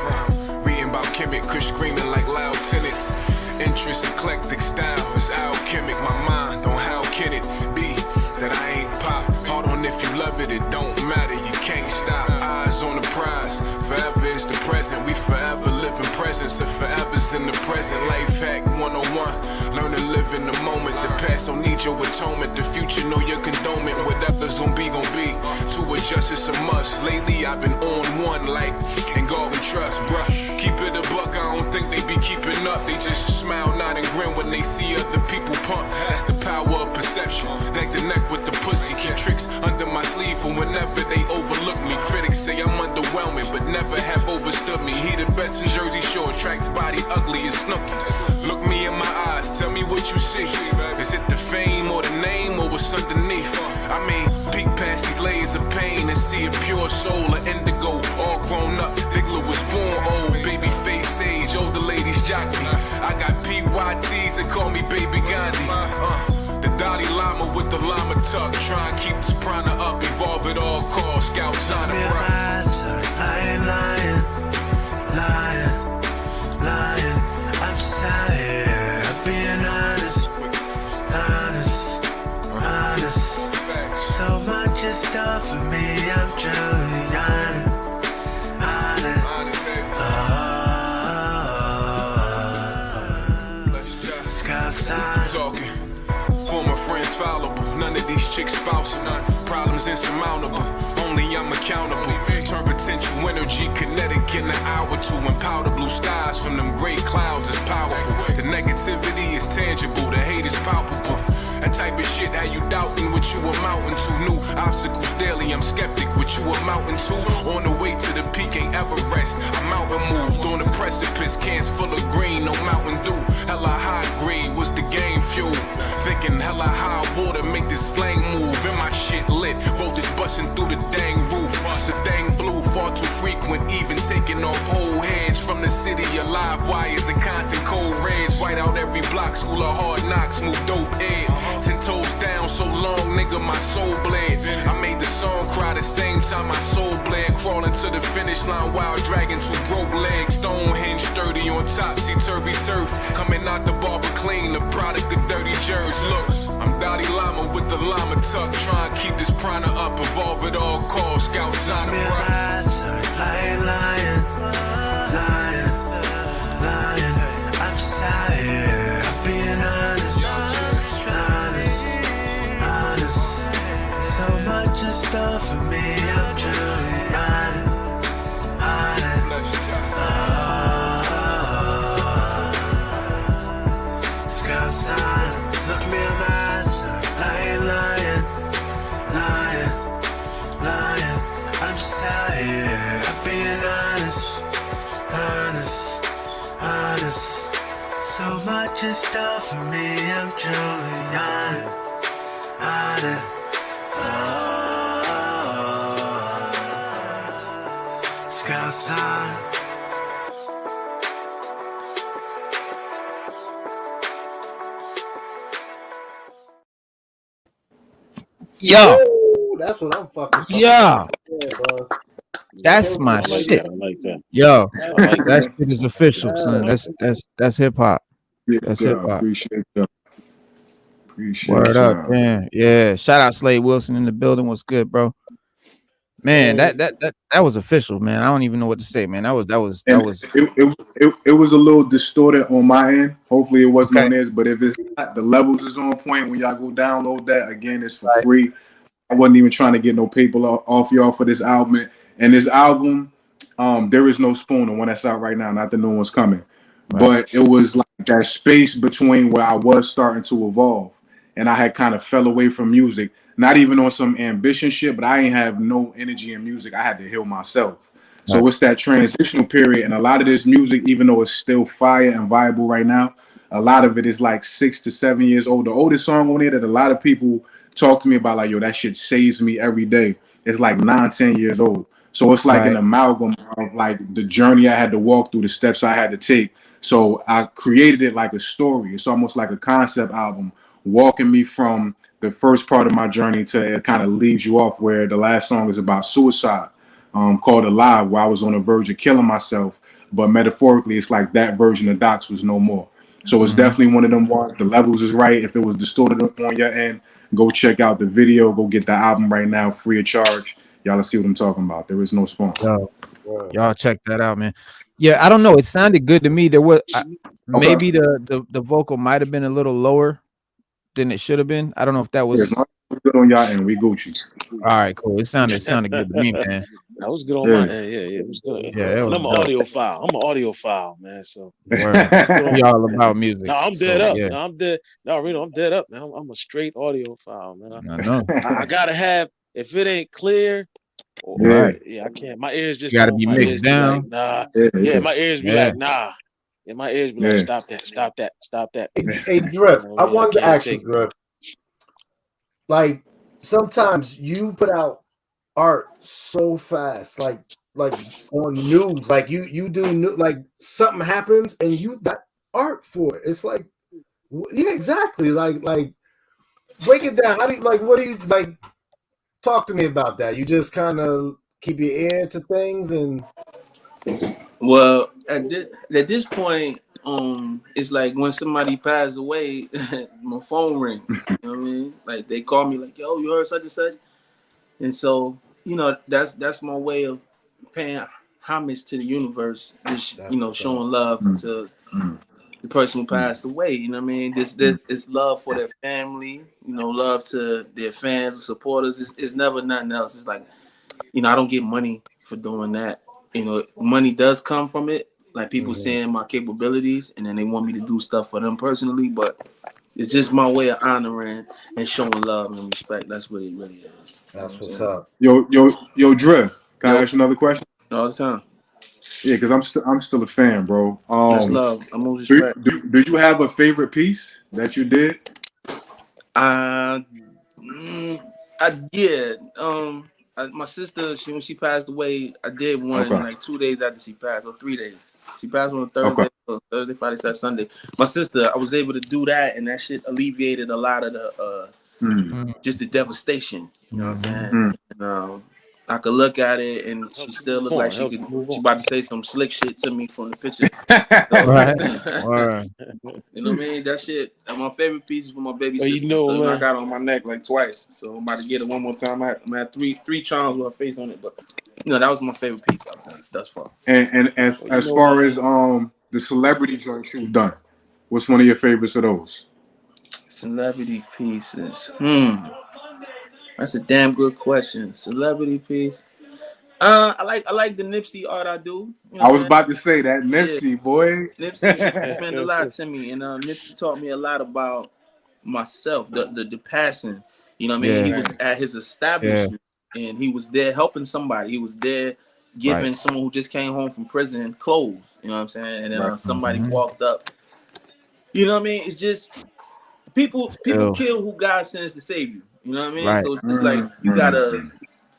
Reading about Kemet, Kush screaming like loud tenants. Interest, eclectic style is alchemic. My mind on how can it be that I ain't pop. Hold on, if you love it, it don't matter. You can't stop. Eyes on the prize. Forever is the present. We forever live in presence. If forever's in the present. Life hack 101. Learn to live in the moment. The past don't need your atonement. The future know your condonement. Whatever's gonna be, gon' be. To adjust, it's a must. Lately, I've been on one like, and God we trust, bruh. Keep it a buck, I don't think they be keeping up. They just smile, nod, and grin when they see other people pump. That's the power of perception. Neck to neck with the pussy. Keep tricks under my sleeve for whenever they overlook me. Critics say I'm underwhelming, but never have overstood me. He the best in Jersey Shore, tracks body ugly as Snooki. Look me in my eyes, tell me what you see. Is it the fame or the name or what's underneath? I mean, peek past these layers of pain and see a pure soul, an indigo, all grown up. Diggler was born old, baby face age, older ladies jock me. I got PYTs that call me Baby Gandhi. The Dalai Lama with the Lama tuck, try and keep this prana up, evolve at all costs. Scouts on it, bro. I ain't lying. I'm just out here being honest. So much is stuff for me, I'm truly honest. Scouts talking. Former friends followable. None of these chicks spousal. Problems insurmountable. Only I'm accountable. Turn potential energy kinetic in an hour to empower blue skies from them gray clouds is powerful. The negativity is tangible. The hate is palpable. That type of shit, how you doubting what you amounting to? New obstacles daily, I'm skeptic what you amounting to. On the way to the peak, ain't ever rest. I'm out and moved on the precipice, cans full of green, no Mountain Dew. Hella high grade, was the game fuel? Thinking hella high water, make this slang move. And my shit lit, voltage busting through the dang roof. The dang blue, far too frequent, even taking off whole heads. from the city of live wires and constant cold reds. White out every block, school of hard knocks, move dope ed. 10 toes down so long, nigga, my soul bled. I made the song cry the same time my soul bled. Crawling to the finish line while dragging 2 broke legs. Stonehenge sturdy on top, see turvy turf. Coming out the barber clean, the product of dirty jerks. Look, I'm Dalai Lama with the llama tuck. Trying to keep this prana up, evolve at all costs. Scouts on the run. Lying, lying, lying, lying. I'm just out here being honest, honest, honest. So much is stuff for me, I'm truly honest, honest. Scouts on, look me in my eyes, lying, lying, lying, lying. I'm just out here being honest, honest, honest. So much is stuff for me, I'm truly honest, honest. Scouts on. Yo, Ooh, that's what I'm fucking. yeah, Bro. that's my shit. I like that. Yo, like that shit is official, son. That's hip hop. That's hip hop. Appreciate that. Appreciate Word that. up, man. Yeah. Shout out Slade Wilson in the building. What's good, bro? Man, that was official, man. I don't even know what to say, man. That was. It was a little distorted on my end. Hopefully it wasn't on theirs, but if it's not, the levels is on point. When y'all go download that, again, it's for free. I wasn't even trying to get no paper off y'all for this album. And this album, There Is No Spoon, the one that's out right now, not the new one's coming. Right. But it was like that space between where I was starting to evolve and I had kind of fell away from music. Not even on some ambition shit, but I ain't have no energy in music. I had to heal myself. So it's that transitional period. And a lot of this music, even though it's still fire and viable right now, a lot of it is like 6 to 7 years old. The oldest song on it that a lot of people talk to me about, like, yo, that shit saves me every day. It's like 9, 10 years old. So it's like an amalgam of like the journey I had to walk through, the steps I had to take. So I created it like a story. It's almost like a concept album, walking me from the first part of my journey to it kind of leaves you off where the last song is about suicide, called Alive, where I was on the verge of killing myself. But metaphorically, it's like that version of Dox was no more. So it's definitely one of them ones. The levels is right. If it was distorted on your end, go check out the video. Go get the album right now, free of charge. Y'all see what I'm talking about. There Is No Spoon. Y'all check that out, man. Yeah, I don't know. It sounded good to me. There was maybe the vocal might have been a little lower than it should have been. I don't know if that was good on y'all and we Gucci. All right, cool. It sounded good to me, man. That was good on my end. Yeah, it was good. Yeah, I'm an audiophile. I'm an audiophile, man. So we all about music. No, I'm dead up. Yeah. No, I'm dead. No, Reno, I'm dead up, man. I'm a straight audiophile, man. I know. I gotta have, if it ain't clear, I can't. My ears just gotta be mixed down. Like, nah. My ears be like, nah. And my ears be like, stop that. Hey, Drift, I wanted to ask you, Drift. Like, sometimes you put out art so fast, like on news, like you do like something happens and you got art for it. It's like, yeah, exactly. Like break it down. How do you what do you like? Talk to me about that. You just kind of keep your ear to things and. Well, at this point, it's like when somebody passed away, my phone rings. You know what I mean? Like they call me, like, "Yo, you heard such and such," and so that's my way of paying homage to the universe. Just showing love to the person who passed away. You know what I mean? It's love for their family. Love to their fans, supporters. It's never nothing else. It's like, I don't get money for doing that. Money does come from it. Like people seeing my capabilities, and then they want me to do stuff for them personally. But it's just my way of honoring and showing love and respect. That's what it really is. That's what's up. Yo, Drift. Can I ask you another question? All the time. Yeah, because I'm still a fan, bro. That's love. I'm always respect. Do you have a favorite piece that you did? I did. My sister, when she passed away, I did one like 2 days after she passed, or 3 days. She passed on a Thursday, so Thursday, Friday, Saturday, Sunday. My sister, I was able to do that, and that shit alleviated a lot of the just the devastation. You know what I'm saying? And, I could look at it, and she still looked like she about to say some slick shit to me from the picture. You know what I mean? That shit. My favorite piece is for my baby sister. You know, I got it on my neck like twice, so I'm about to get it one more time. I had three charms with her face on it, but you know that was my favorite piece I've done thus far. And as far as the celebrity joints you've done, what's one of your favorites of those? Celebrity pieces. That's a damn good question. Celebrity piece. I like the Nipsey art I do. You know I was about to say that Nipsey boy. Nipsey meant a lot to me, and Nipsey taught me a lot about myself, the passing. You know what I mean? He was at his establishment, and he was there helping somebody. He was there giving someone who just came home from prison clothes. You know what I'm saying? And then somebody walked up. You know what I mean? It's just people kill who God sends to save you. You know what I mean? So it's just like you gotta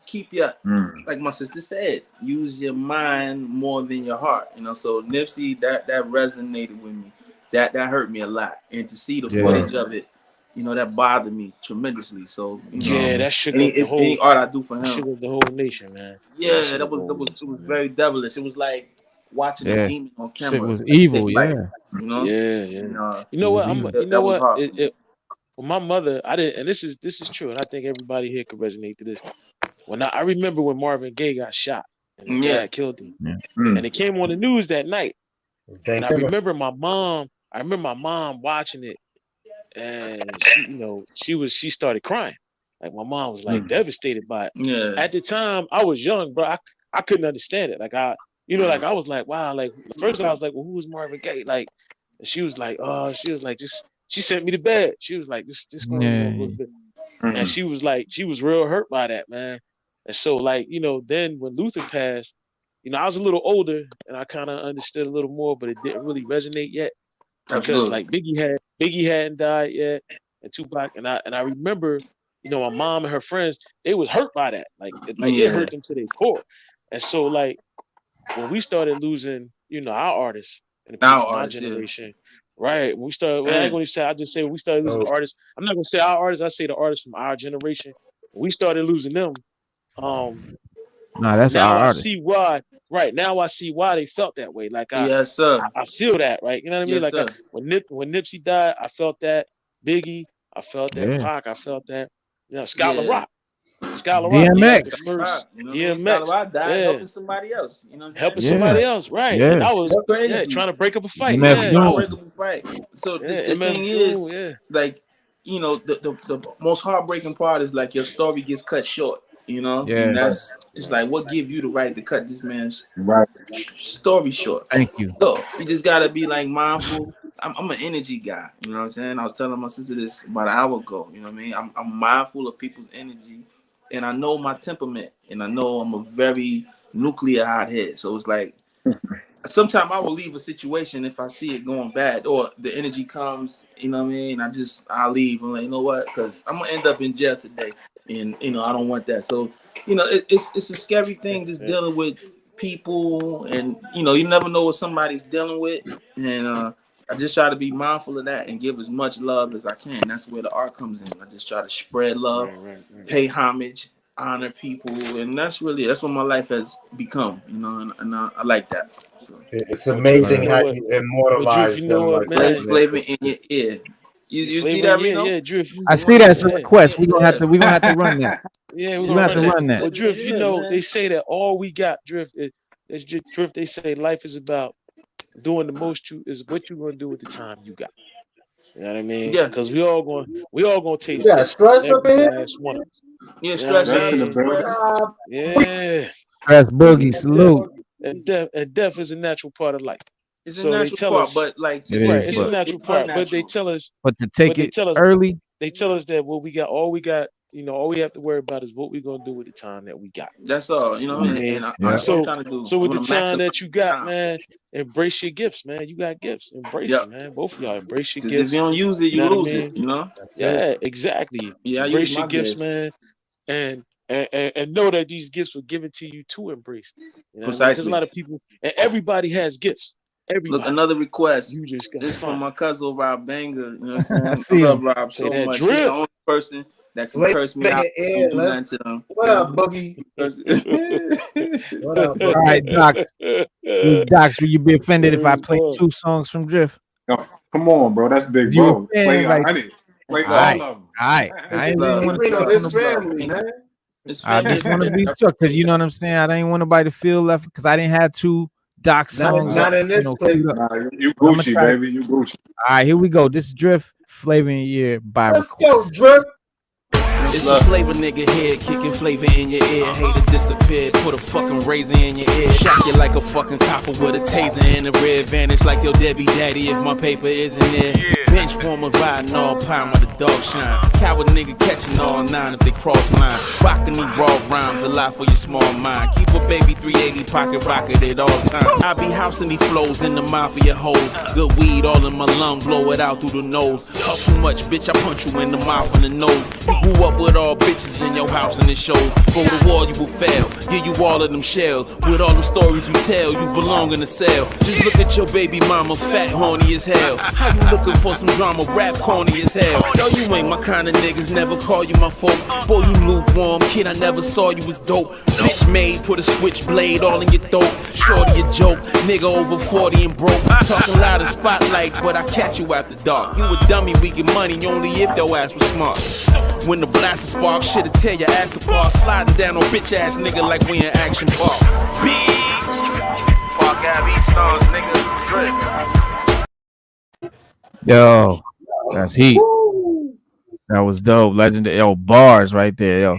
keep your like my sister said, use your mind more than your heart. You know, so Nipsey that resonated with me. That hurt me a lot. And to see the footage of it, you know, that bothered me tremendously. So you know, that shook any art I do for him, shook the whole nation, man. Yeah, it was very devilish. It was like watching a demon on camera. It was evil, you know. You know what? You know what? Well, my mother, I didn't, and this is true, and I think everybody here could resonate to this. When I remember when Marvin Gaye got shot and his dad killed him, and it came on the news that night. And I remember my mom watching it, and she started crying. Like my mom was like devastated by it. Yeah. At the time, I was young, bro. I couldn't understand it. Like I was like, wow. Like first I was like, well, who was Marvin Gaye? Like, and she was like, she sent me to bed. She was like, just going on a little bit. And she was real hurt by that, man. And so, like, you know, then when Luther passed, you know, I was a little older and I kind of understood a little more, but it didn't really resonate yet because like Biggie hadn't died yet, and Tupac, and I remember, you know, my mom and her friends, they was hurt by that, like it hurt them to their core. And so, like, when we started losing, you know, our artists and my generation. Right. When we started, I ain't gonna say, I just say we started losing artists. I'm not gonna say our artists, I say the artists from our generation. When we started losing them. That's now our I artist. see why. Right. Now I see why they felt that way. Like I feel that, right? You know what I mean? Like when Nipsey died, I felt that. Biggie, I felt that. Pac, I felt that. You know, Skylar Rock. DMX. DMX. Skylar died helping somebody else. You know, helping somebody else, right? Yeah. And I was trying to break up a fight. Break up a fight. So the thing is, like, you know, the most heartbreaking part is like your story gets cut short. You know, and that's it's like what give you the right to cut this man's story short. Thank you. So you just gotta be like mindful. I'm an energy guy, you know what I'm saying? I was telling my sister this about an hour ago, you know what I mean? I'm mindful of people's energy, and I know my temperament, and I know I'm a very nuclear hothead. So it's like sometimes I will leave a situation if I see it going bad or the energy comes, you know what I mean? I'll leave. I'm like, you know what? Because I'm gonna end up in jail today, and you know I don't want that. So you know it's a scary thing just dealing with people, and you know you never know what somebody's dealing with, and I just try to be mindful of that and give as much love as I can. That's where the art comes in. I just try to spread love, pay homage, honor people, and that's what my life has become, you know, and I like that. So. It's amazing how you immortalize them like that. Flavor in your ear. You see that, Reno? Yeah, Drew. I see that. It's a request. We're gonna have to run that. Yeah, we're gonna have to run that. Well, Drift, you know, they say that all we got, Drift, is just Drift. They say life is about doing the most is what you're gonna do with the time you got. You know what I mean? Yeah. Because we all gonna taste. Yeah, stress up in. Yeah, stress in the breath. Yeah. Stress boogie salute. And death is a natural part of life. It's a natural part, but like it's a natural part. But they tell us. But to take it early. They tell us that what we got, all we got. You know, all we have to worry about is what we're gonna do with the time that we got. That's all. You know what I mean? And so with the time that you got, man, embrace your gifts, man. You got gifts. Embrace it, man. Both of y'all embrace your gifts. If you don't use it, you lose it, you know? Yeah, exactly. Yeah, embrace your gifts, man. And and know that these gifts were given to you to embrace. You know, Precisely. Because a lot of people, and everybody has gifts. Everybody. Look, another request. You just got this fun. from my cousin Rob Banger. You know what I'm saying? I I love Rob so much. He's the only person that can curse me out. Do nothing to them. What up, Boogie? What up? All right, Dox, will you be offended if I play 2 songs from Drift? No, come on, bro. That's big, bro. Play 100. Play all of them. All right. I ain't really want to this family, man. I just want to be sure, because you know what I'm saying. I didn't want nobody to feel left, because I didn't have 2 Dox songs. Not in this clip. You Gucci, baby. You Gucci. All right, here we go. This is Drift, Flavor in Your Ear by Let's request. go, Drift. It's a flavor nigga head, kicking flavor in your ear. Hate to disappear, put a fucking razor in your ear. Shock you like a fucking copper with a taser in the rear. Vanish like your Debbie daddy if my paper isn't there. Bench warmer riding all pound with the dog shine. Coward nigga catching all 9 if they cross line. Rockin' these raw rhymes, a lot for your small mind. Keep a baby 380 pocket rocket at all time. I be housing these flows in the mouth of your hoes. Good weed all in my lung, blow it out through the nose. Talk too much, bitch, I punch you in the mouth and the nose. You grew up with all bitches in your house and the show. Go to war, you will fail. Give you all of them shells. With all them stories you tell, you belong in the cell. Just look at your baby mama, fat, horny as hell. How you looking for some drama, rap corny as hell? Yo, you ain't my kind of niggas, never call you my folk. Boy, you lukewarm, kid, I never saw you was dope. Bitch made, put a switchblade all in your throat. Shorty a joke, nigga over 40 and broke. Talking loud in spotlight, but I catch you after dark. You a dummy, we get money only if your ass was smart. When the blaster spark, shit'll tear your ass apart. Sliding down on bitch ass nigga like we in action park. Bitch, fuck out these stars, nigga. Yo, that's heat. That was dope. Legendary. Yo, bars right there. Yo,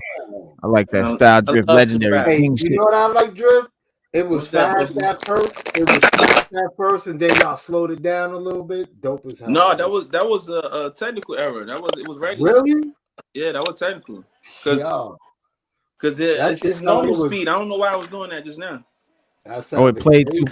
I like that style. Drift, legendary. Hey, you know what I like, Drift? It was fast at first. It was fast at first, and then y'all slowed it down a little bit. Dope as hell. No, that was a technical error. It was regular. Really? Yeah, that was technical. Because it's normal speed. I don't know why I was doing that just now. Oh, it played too.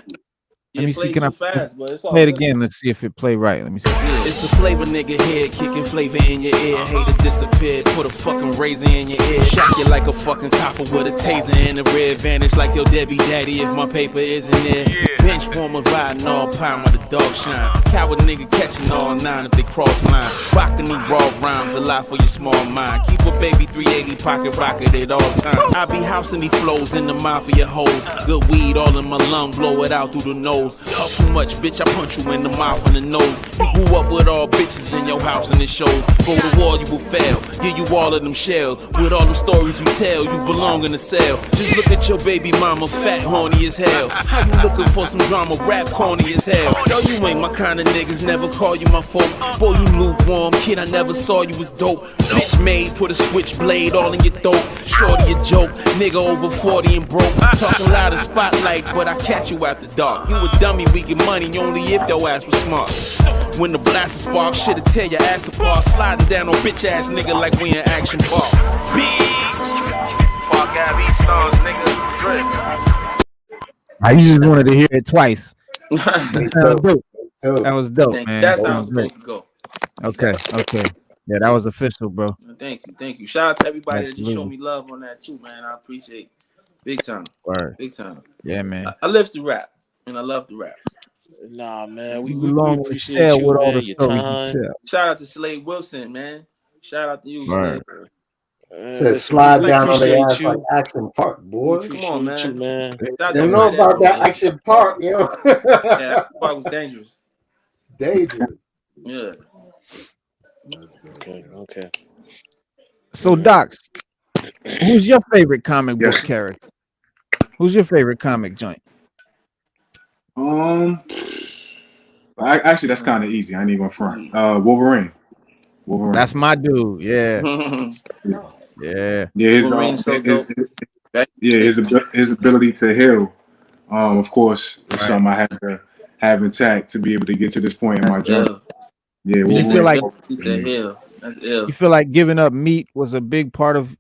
Let me see. Can I fast, but it's all play it good. again? Let's see if it played right. Let me see. It's a flavor nigga head, kicking flavor in your ear. Hate to disappear, put a fucking razor in your ear. Shock you like a fucking copper with a taser in the rear. Vanish like your Debbie daddy if my paper isn't there. Bench warmer riding all pound with the dog shine. Coward nigga catching all 9 if they cross line. Rockin' these raw rhymes, a lot for your small mind. Keep a baby 380 pocket rocket at all time. I be housing these flows in the mouth of your hoes. Good weed all in my lung, blow it out through the nose. Talk too much, bitch, I punch you in the mouth and the nose. You grew up with all bitches in your house and the show. Go to war, you will fail. Give you all of them shells. With all them stories you tell, you belong in the cell. Just look at your baby mama, fat, horny as hell. How you looking for some drama, rap corny as hell? Yo, you ain't my kind of niggas, never call you my folk. Boy, you lukewarm, kid, I never saw you was dope. Bitch made, put a switchblade all in your throat. Shorty a joke, nigga over 40 and broke. Talking loud in spotlight, but I catch you after dark. You a dummy, we get money only if your ass was smart. When the blaster spark, shit'll tear your ass apart. Sliding down on bitch ass nigga like we in action park. Bitch, fuck out these stars, nigga. I just wanted to hear it twice. That was dope, man. That's how it's supposed to go. Okay. Yeah, that was official, bro. Thank you. Shout out to everybody that just showed me love on that too, man. I appreciate it. Big time. Word. Big time. Yeah, man. I live to rap, and I love to rap. Nah, man. We appreciate you, with all man, the time. Shout out to Slade Wilson, man. Shout out to you, Slade. Said slide down on the ass like Action Park, boy. Come on, man. They know about that Action Park, yo. Yeah, Action Park was dangerous. Dangerous. Yeah. Okay. So, Dox, who's your favorite comic book character? Who's your favorite comic joint? Actually, that's kind of easy. I ain't even gonna front. Wolverine. That's my dude. Yeah. Yeah. His ability to heal. Of course, is something I had to have intact to be able to get to this point in my journey. Yeah, you feel like that's ill. You feel like giving up meat was a big part of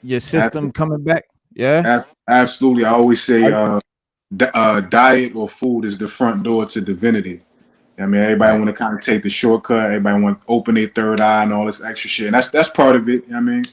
your system coming back? Yeah, absolutely. I always say diet or food is the front door to divinity. I mean, everybody want to kind of take the shortcut. Everybody want to open their third eye and all this extra shit. And that's part of it. I mean,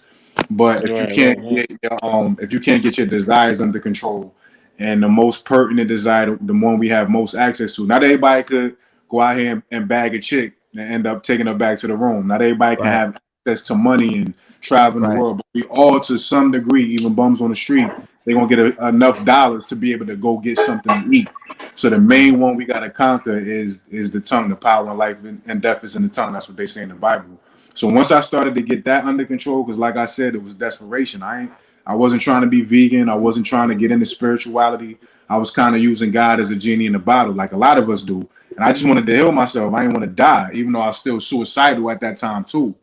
But if you can't get your desires under control, and the most pertinent desire, the one we have most access to, not everybody could go out here and bag a chick and end up taking her back to the room. Not everybody can have access to money and travel the world, but we all, to some degree, even bums on the street, they're gonna get enough dollars to be able to go get something to eat. So the main one we gotta conquer is the tongue. The power of life and death is in the tongue. That's what they say in the Bible. So once I started to get that under control, because like I said, it was desperation. I wasn't trying to be vegan. I wasn't trying to get into spirituality. I was kind of using God as a genie in the bottle, like a lot of us do. And I just wanted to heal myself. I didn't want to die, even though I was still suicidal at that time too.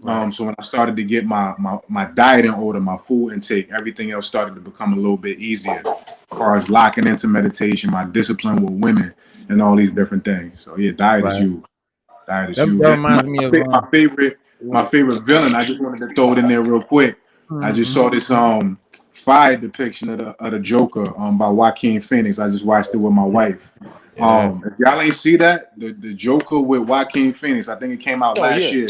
So when I started to get my diet in order, my food intake, everything else started to become a little bit easier, as far as locking into meditation, my discipline with women, and all these different things. So yeah, diet is huge. Diet is huge. That reminds me of my favorite villain. I just wanted to throw it in there real quick. I just saw this fire depiction of the Joker by Joaquin Phoenix. I just watched it with my wife. If y'all ain't see that, the Joker with Joaquin Phoenix, I think it came out last year.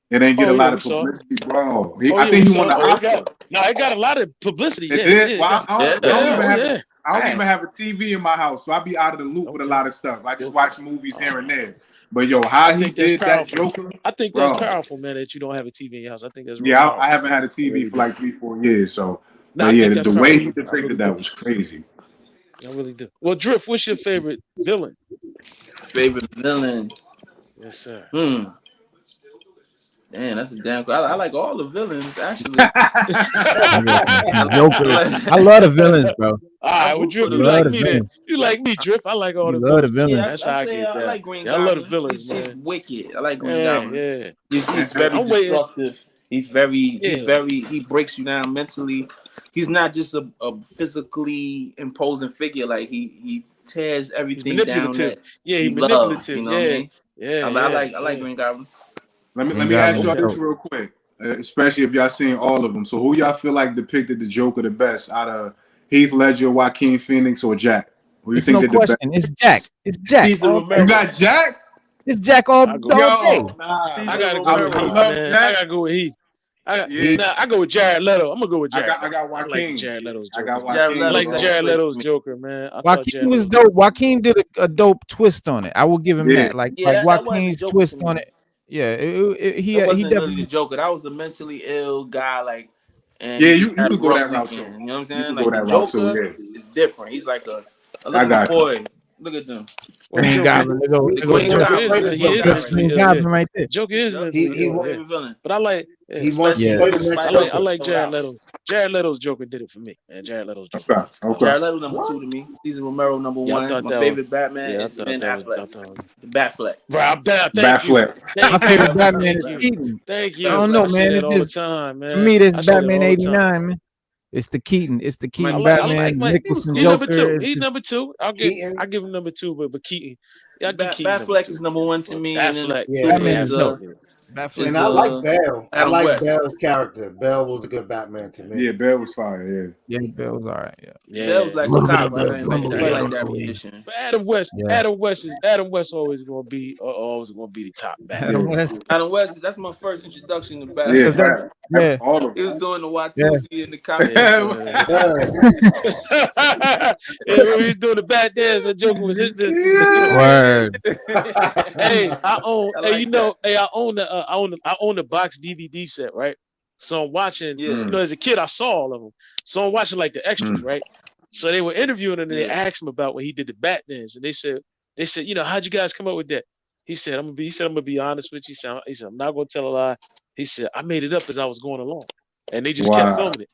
It didn't get a lot of publicity, bro. I think he won the Oscar. It got a lot of publicity. It did. Well, I don't even have a TV in my house, so I be out of the loop with a lot of stuff. I just watch movies here and there. But yo, how he did that Joker? I think that's powerful, man. That you don't have a TV in your house. I think that's I haven't had a TV for like 3-4 years. So, but yeah, the way he depicted that was crazy. I really do. Well, Drift, what's your favorite villain? Favorite villain? Yes, sir. Man, that's a damn. I like all the villains actually. I love the villains, bro. All right, well, Drift, you like me, Drift. I like all the villains. villains. Yeah, that's how I get that. I like Green Goblin. I love the villains, He's man. wicked. I like Green Goblin. Yeah. He's very destructive. He's very. He breaks you down mentally. He's not just a physically imposing figure. Like he tears everything down. He's manipulative. You know what I mean? Yeah. I like Green Goblin. Let me ask y'all this real quick, especially if y'all seen all of them. So who y'all feel like depicted the Joker the best out of Heath Ledger, Joaquin Phoenix, or Jack? Who you think did the best? It's Jack. It's Jack. You got Jack? It's Jack all day. I gotta go with Heath, man. I gotta go with Heath. I go with Jared Leto. I'm gonna go with Jared. I got Joaquin. I like Jared Leto's Joker. I like Jared Leto's Joker, man. Joaquin was dope. Joaquin did a dope twist on it. I will give him that. Like Joaquin's twist on it. Yeah, he wasn't definitely really the Joker. That was a mentally ill guy. Like, and you could go that route too. You know what I'm saying? Like the Joker is different. He's like a little boy. Look at them. Green Goblin. Green Goblin right there. Joker is villain. But I like. I like Jared Leto. Jared Leto's Joker did it for me. And Jared Leto's Joker. Okay. Jared Leto number 2 to me. Cesar Romero number 1. My favorite Batman is Ben Affleck. Batfleck. My favorite Batman is Keaton. Thank you. I don't know, man. It's all the time, man. For me, this Batman '89, man. It's the Keaton. Batman. Nicholson Joker. He's number 2. I'll give him number 2, but Keaton. Batfleck is number 1 to me. And I like Bale. I like Bale's character. Bale was a good Batman to me. Yeah, Bale was fire. Yeah, Bale was all right. Yeah. Bale was like a cop. I like that rendition. But Adam West always gonna be the top Batman. Adam West. That's my first introduction to Batman. Yeah. He was doing the Watusi in the comic. When he was doing the bat dance, the Joker was his. Word. I own the box DVD set, right? So I'm watching. As a kid, I saw all of them. So I'm watching like the extras, right? So they were interviewing him and they asked him about when he did the bat dance, and they said, how'd you guys come up with that? He said, I'm gonna be honest with you. He said, I'm not gonna tell a lie. He said, I made it up as I was going along, and they just kept filming it.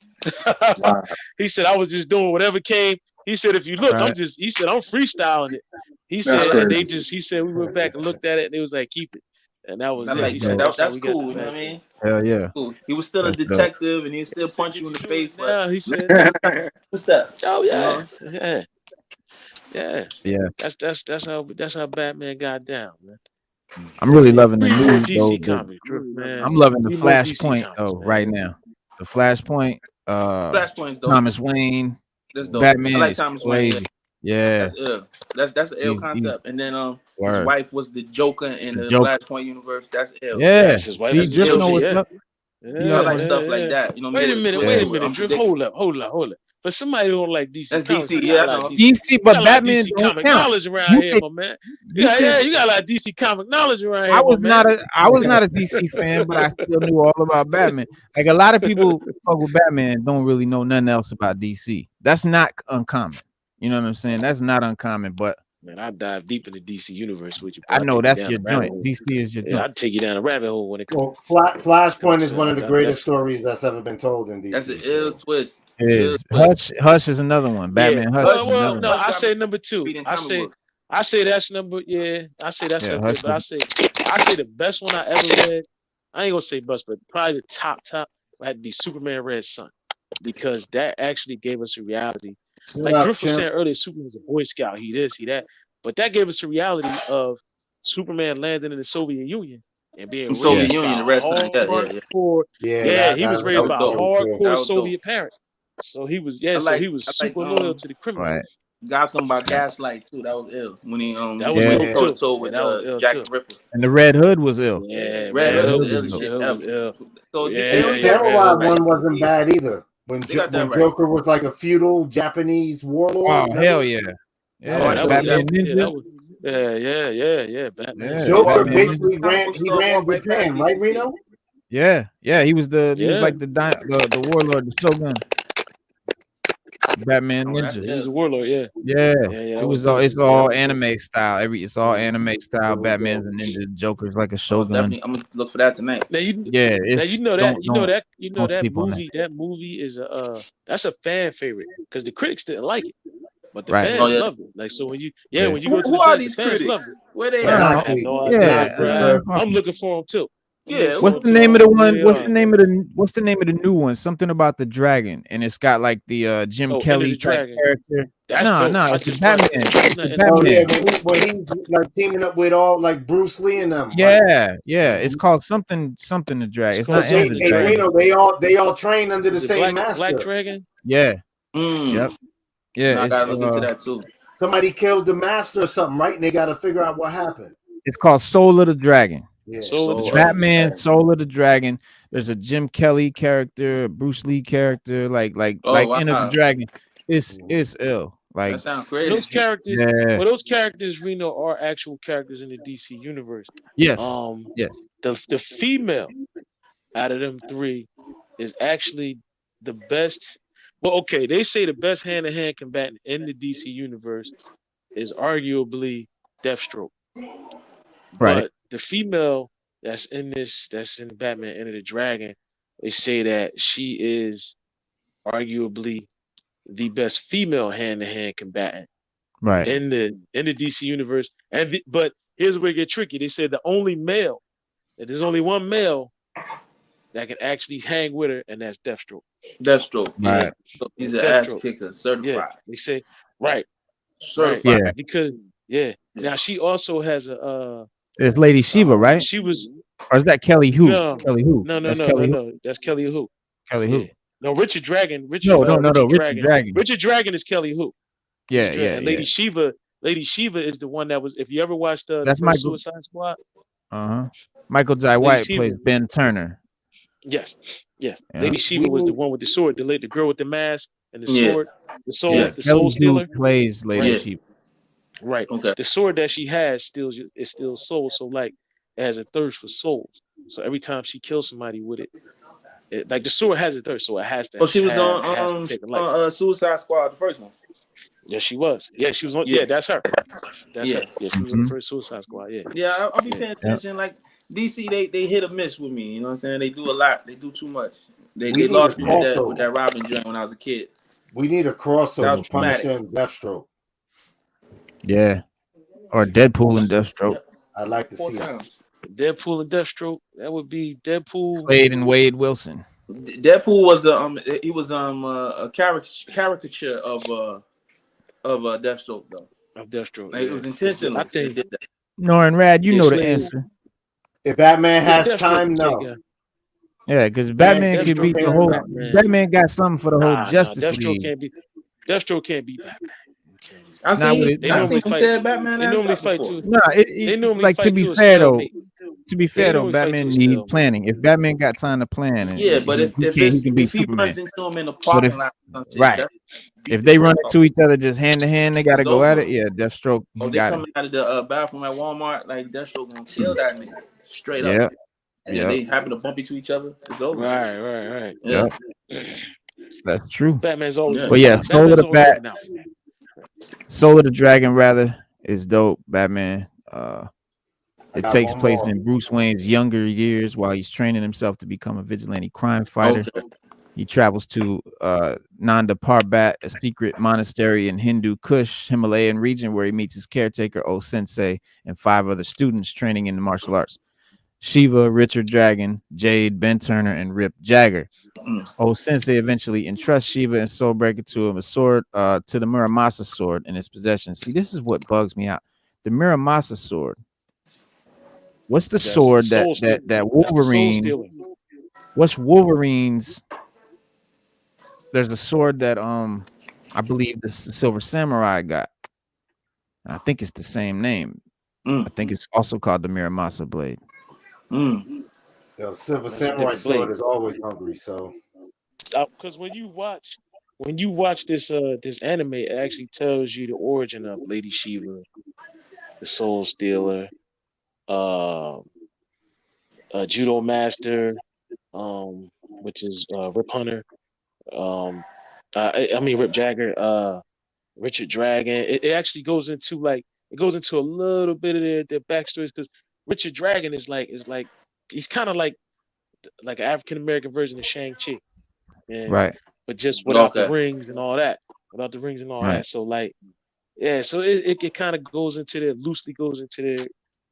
He said, I was just doing whatever came. He said, if you look, I'm freestyling it. He said, he said, we went back and looked at it, and they was like, keep it. And that was that's cool. You know what I mean? Hell yeah. Cool. He was still a detective, and he still punch you in the face. But yeah, he said, what's that? Oh yeah, yeah. That's how Batman got down, man. I'm really loving the news DC comics, man. I'm loving the Flashpoint right now. The Flashpoint. Flashpoint's dope. Thomas Wayne. That's dope. Batman. I like Thomas Wayne. Yeah, that's an ill concept. And then his wife was the Joker in the Flashpoint universe. That's ill. Yeah, his wife. Just know what's up. I like stuff like that. You know, wait a minute, Drip. Hold up. For somebody who don't like DC, that's comics, DC. Yeah, I know. DC, but Batman DC don't comic count. knowledge around here, my man. You got a lot of DC comic knowledge around here. I was not a DC fan, but I still knew all about Batman. Like a lot of people fuck with Batman, don't really know nothing else about DC. That's not uncommon. You know what I'm saying? That's not uncommon, but man, I dive deep in the DC universe with you. I know that's your joint. DC is your joint. I'd take you down a rabbit hole when it comes. Well, Flashpoint is one of the greatest stories that's ever been told in DC. That's an ill twist. It is. Hush is another one. Batman Hush. Well, no, I say number 2. I say that's number. Yeah, I say that's number. But I say the best one I ever read. I ain't gonna say best, but probably the top had to be Superman Red Sun, because that actually gave us a reality. Like Griff was saying earlier, Superman's a Boy Scout. He this, he that. But that gave us a reality of Superman landing in the Soviet Union and being raised Soviet Union, the Red Sun. Yeah, he was raised by hardcore Soviet parents. So he was super loyal to the criminals. Right. Gotham by Gaslight too. That was ill when he that was toe with Jack the Ripper. And the Red Hood was ill. Yeah, Red Hood was ill. So the Samurai one wasn't bad either. When Joker was like a feudal Japanese warlord. Oh hell yeah! Yeah, Batman Ninja. Batman. Joker basically ran Japan, right, Reno? Yeah, he was like the warlord, the Shogun. Batman Ninja. He was a warlord, yeah. It's all anime style. It's all anime style. Batman's a ninja, Joker's like a Shogun. I'm gonna look for that tonight. That movie is that's a fan favorite because the critics didn't like it, but the fans loved it. Like, so when you go to who are these critics? Where they at? I have no idea. I'm looking for them too. Yeah. What's the name of the one? What's the name of the new one? Something about the dragon, and it's got like the Jim Kelly type character. It's Batman. When he's like teaming up with all like Bruce Lee and them. Yeah. It's called something the dragon. It's not the dragon. They all train under the same master. Black Dragon. Yeah. Yep. Yeah. I gotta look into that too. Somebody killed the master or something, right? And they got to figure out what happened. It's called Soul of the Dragon. Yeah, Batman, Soul of the Dragon. There's a Jim Kelly character, a Bruce Lee character, like Enter the Dragon. It's ill. Like that sounds crazy. Those characters, those characters, Reno, are actual characters in the DC universe. Yes. Yes. The female out of them 3 is actually the best. Well, okay, they say the best hand-to-hand combatant in the DC universe is arguably Deathstroke. Right. But the female that's in Batman Enter the Dragon, they say that she is arguably the best female hand-to-hand combatant, right, in the DC universe. But here's where it gets tricky. They said there's only one male that can actually hang with her, and that's Deathstroke. Right. Yeah. He's an ass kicker, certified. Yeah. They say certified. Yeah. Because now she also has a it's Lady Shiva, right? She was, or is that Kelly Who? No. Kelly Who? No. That's Kelly Who. Kelly Who? No, Richard Dragon. No. Richard Dragon. Richard Dragon is Kelly Who. Yeah. Lady Shiva is the one that was. If you ever watched that's my Suicide Squad. Michael Jai White plays Ben Turner. Yes. Yeah. Lady Shiva was the one with the sword, the girl with the mask and the sword, the soul stealer. Plays Lady Shiva. Right. Okay. The sword that she has is still soul. So like it has a thirst for souls. So every time she kills somebody with it, like the sword has a thirst, so it has to. Oh, she was on Suicide Squad, the first one. Yeah, she was. Yeah, she was on. Yeah, that's her. That's her. Yeah, she was on the first Suicide Squad. Yeah. Yeah, I'll be paying attention. Like DC, they hit or miss with me. You know what I'm saying? They do a lot. They do too much. They lost me with that Robin joint when I was a kid. We need a crossover, Punisher and Deathstroke. Yeah, or Deadpool and Deathstroke. I'd like to see that. Deadpool and Deathstroke. That would be Deadpool. Slade and Wade Wilson. Deadpool was a caricature of Deathstroke though. Of Deathstroke. Like, it was intentional. I think did that. Norrin Rad, you know the answer. If Batman has time, no. Yeah, because Batman can beat the whole. Batman got something for the whole Justice League. Deathstroke can't beat Batman. I see him tell Batman. They normally fight too. No, they normally like to be fair though. to be fair though, Batman need planning. If Batman got time to plan, and but if he runs into him in the parking lot, right? If they run into each other just hand to hand, they got to go at it. Yeah, Deathstroke. Oh, they coming out of the bathroom at Walmart, like Deathstroke gonna kill that nigga straight up. And they happen to bump into each other. It's over. Right. Yeah, that's true. Batman's always. But yeah, Soul of the Bat, Soul of the Dragon rather is dope. Batman. It takes place in Bruce Wayne's younger years while he's training himself to become a vigilante crime fighter. He travels to Nanda Parbat, a secret monastery in Hindu Kush, Himalayan region, where he meets his caretaker, O Sensei, and 5 other students training in the martial arts. Shiva, Richard Dragon, Jade, Ben Turner, and Rip Jagger. O Sensei eventually entrusts Shiva and Soulbreaker to him a sword, to the Muramasa sword in his possession. See, this is what bugs me out. The Muramasa sword. What's the sword that Wolverine? What's Wolverine's? There's a sword that I believe the Silver Samurai got. I think it's the same name. I think it's also called the Muramasa blade. Yo, Silver Samurai sword is always hungry. So, because when you watch this anime, it actually tells you the origin of Lady Shiva, the Soul Stealer, Judo Master, which is Rip Hunter. Rip Jagger, Richard Dragon. It actually goes into a little bit of their backstories, because Richard Dragon is like he's kind of like an African American version of Shang-Chi, right? But just without the rings and all that. So so it kind of loosely goes into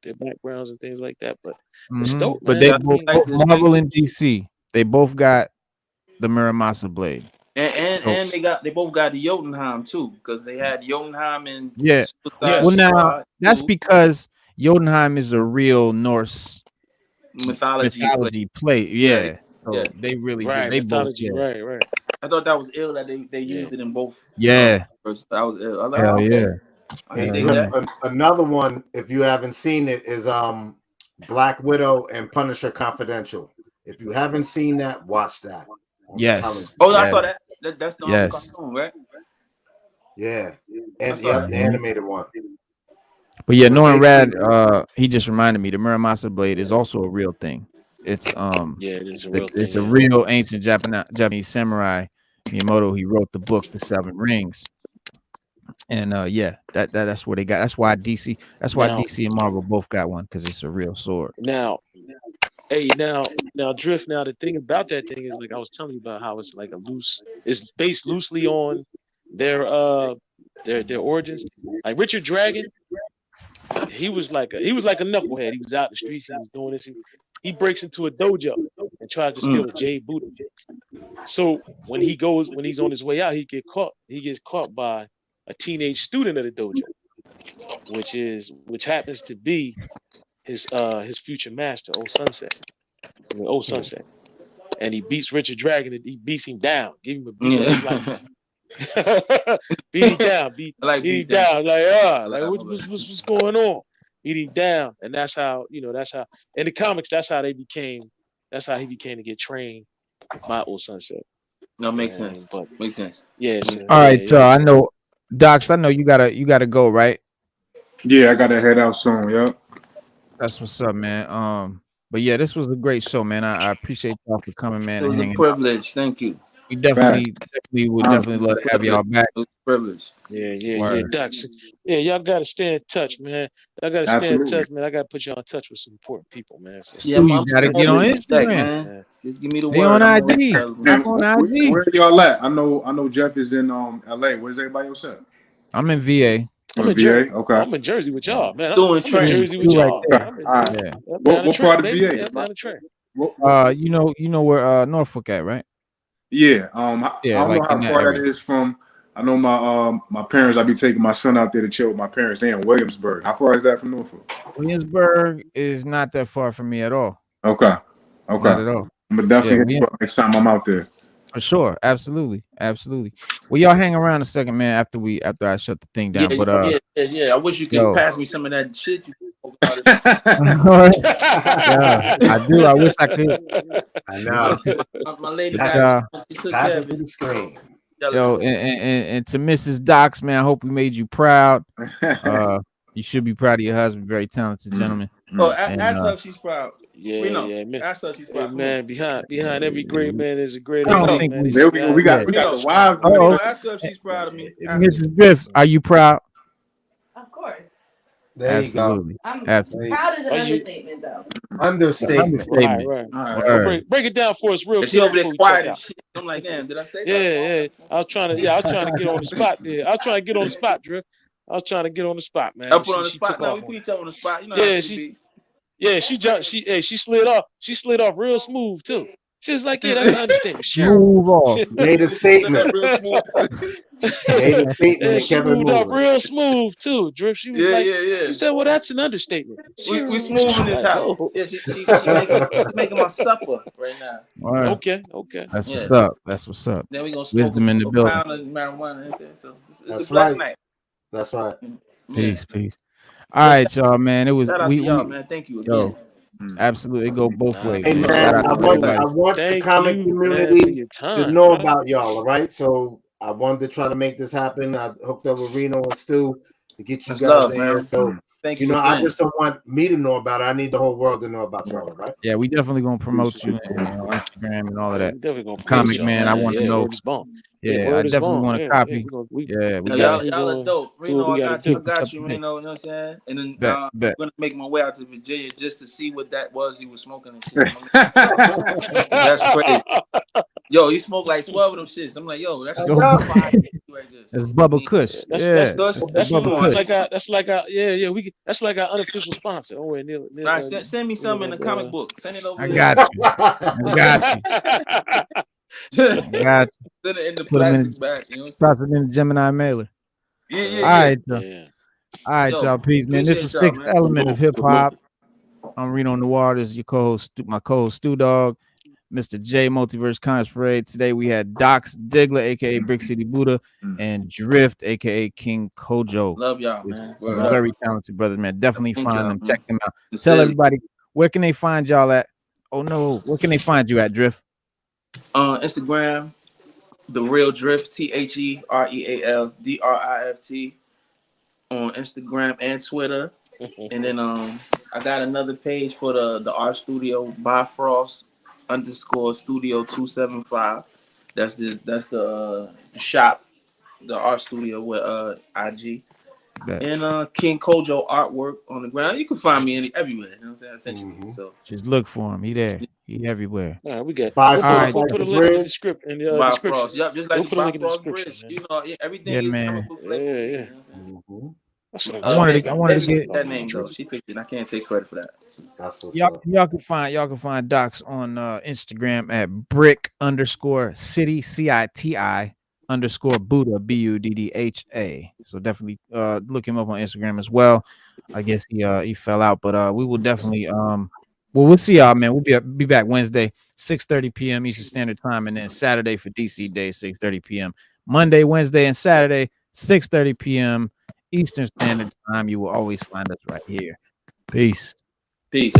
their backgrounds and things like that. But it's dope, but man. both Marvel and DC, they both got the Muramasa blade. And they both got the Jotunheim too, because they had Jotunheim and Well, now that's because Jotunheim is a real Norse mythology play. Yeah. So they really they both. Right. I thought that was ill that they used it in both. Yeah. That was ill. I like, yeah. Another one, if you haven't seen it, is Black Widow and Punisher Confidential. If you haven't seen that, watch that. Yes. I saw that. That's the cartoon, right? Yeah. And the animated one. But yeah, Norman Rad, he just reminded me the Muramasa blade is also a real thing. It's it is a real thing. It's a real ancient Japanese samurai. Miyamoto, he wrote the book The Seven Rings. And that's where they got. That's why DC and Marvel both got one, because it's a real sword. Now, Drift. Now, the thing about that thing is, like I was telling you about, how it's like it's based loosely on their origins. Like Richard Dragon, he was like a knucklehead. He was out in the streets. He was doing this. He breaks into a dojo and tries to steal a jade Buddha. So when he's on his way out, he gets caught by a teenage student of the dojo, which happens to be his future master, O Sunset. And he beats Richard Dragon. He beats him down, give him a beat. Beat him down. Beat him down. What's going on? Beat him down, and that's how in the comics. That's how he became to get trained by O Sunset. No, makes sense. But makes sense. Yeah. All right, so I know, Dox. I know you gotta go, right? Yeah, I gotta head out soon. Yep. That's what's up, man. But yeah, this was a great show, man. I appreciate y'all for coming, man. It was a privilege. Thank you. We definitely would love to have y'all back. It was a privilege. Yeah, Dox. Yeah, y'all gotta stay in touch, man. Y'all gotta stay in touch, man. I gotta put y'all in touch with some important people, man. So, you gotta get on Instagram, man. Just give me the word. On IG. On IG. Where y'all at? I know Jeff is in LA. Where's everybody else at? I'm in VA. I'm in VA. Okay. I'm in Jersey with y'all, man. Doing I'm in Jersey with y'all. Yeah. What part of VA? You know where Norfolk at, right? Yeah. I don't know how far that is from. I know my parents. I be taking my son out there to chill with my parents. They in Williamsburg. How far is that from Norfolk? Williamsburg is not that far from me at all. Okay. Not at all. I'm definitely next time I'm out there. For sure, absolutely. Well, y'all hang around a second, man. After I shut the thing down, I wish you could pass me some of that shit you Yeah, I do. I wish I could. I know. My lady she took care of the screen. Yo, and to Mrs. Dox, man, I hope we made you proud. You should be proud of your husband. Very talented gentleman. Oh, ask her if she's proud. Yeah, man. Ask her if she's proud. Hey, man, behind every great man is a great lady. Man. We got the wives. Ask her if she's proud of me. Mrs. Drift, are you proud? Of course. There Absolutely. you go. Absolutely. Proud is an understatement, though. Understatement. Right. Break it down for us real quick. She over there quiet and shit. I'm like, damn, did I say that? Yeah. I was trying to get on the spot there. I was trying to get on the spot, Drift. I was trying to get on the spot, man. I put on the spot. No, we put each other on the spot. You know how she be. Yeah, she jumped. She slid off. She slid off real smooth too. She was like, "Yeah, that's an understatement." Move off. Made a statement. Made a statement. She moved up real smooth too. Drift. She was like, yeah. She said, "Well, that's an understatement." We smooth in this house. Yeah, she making my supper right now. Right. Okay. That's what's up. That's what's up. Then we gonna smoke Wisdom in the building. Pound of marijuana. So it's a blessed right. night. That's right. Peace. All right, y'all, man. It was shout out to y'all, man. Thank you again. Absolutely, go both ways. Hey, man, I want the comic community to know about y'all, all right? So I wanted to try to make this happen. I hooked up with Reno and Stu to get you guys there. So, thank you. I just don't want me to know about it. I need the whole world to know about y'all, right? Yeah, we definitely gonna promote you on Instagram and all of that. Comic man, I want to know. Yeah, I definitely want to copy. Y'all are dope. Reno, I got you, Reno, you know what I'm saying? And then I'm gonna make my way out to Virginia just to see what that was you were smoking and shit. That's crazy. Yo, you smoke like 12 of them shits. I'm like, yo, that's Bubba Kush. That's like our unofficial sponsor. Oh, wait, Neil, send me some in the comic book. Send it over. I got you. Send it in the plastic bag. Toss it in the Gemini mailer. Yeah. All right, y'all. Peace, man. This was Sixth Element of Hip Hop. I'm Reno Noir. This is your co-host, my co-host Stu Dog, Mr. J Multiverse Comics Parade. Today we had Dox Diggler, aka Brick Citi Buddah, and Drift, aka King Kojo. Love y'all, man. Very talented brothers, man. Definitely find them. Check them out. Tell everybody, where can they find y'all at? Oh no, where can they find you at, Drift? Instagram, The Real Drift, THEREALDRIFT on Instagram and Twitter. And then I got another page for the art studio, Bifrost_Studio 275. That's the shop, the art studio with IG. And King Kojo artwork on the ground. You can find me everywhere. You know what I'm saying? Essentially. So just look for him. He there. He everywhere. All right, we got. We'll put a link in the script. Bifrost. Yep, just like the Bifrost Bridge. You know, everything is comical flavor. I wanted to get that name though. She picked it. I can't take credit for that. That's what's y'all can find Dox on Instagram at brick_city CITI_Buddah BUDDHA. So definitely look him up on Instagram as well. I guess he fell out, but we will definitely we'll see y'all, man. We'll be back Wednesday 6:30 p.m. Eastern Standard Time, and then Saturday for DC Day 6:30 p.m. Monday, Wednesday, and Saturday 6:30 p.m. Eastern Standard Time. You will always find us right here. Peace. Peace.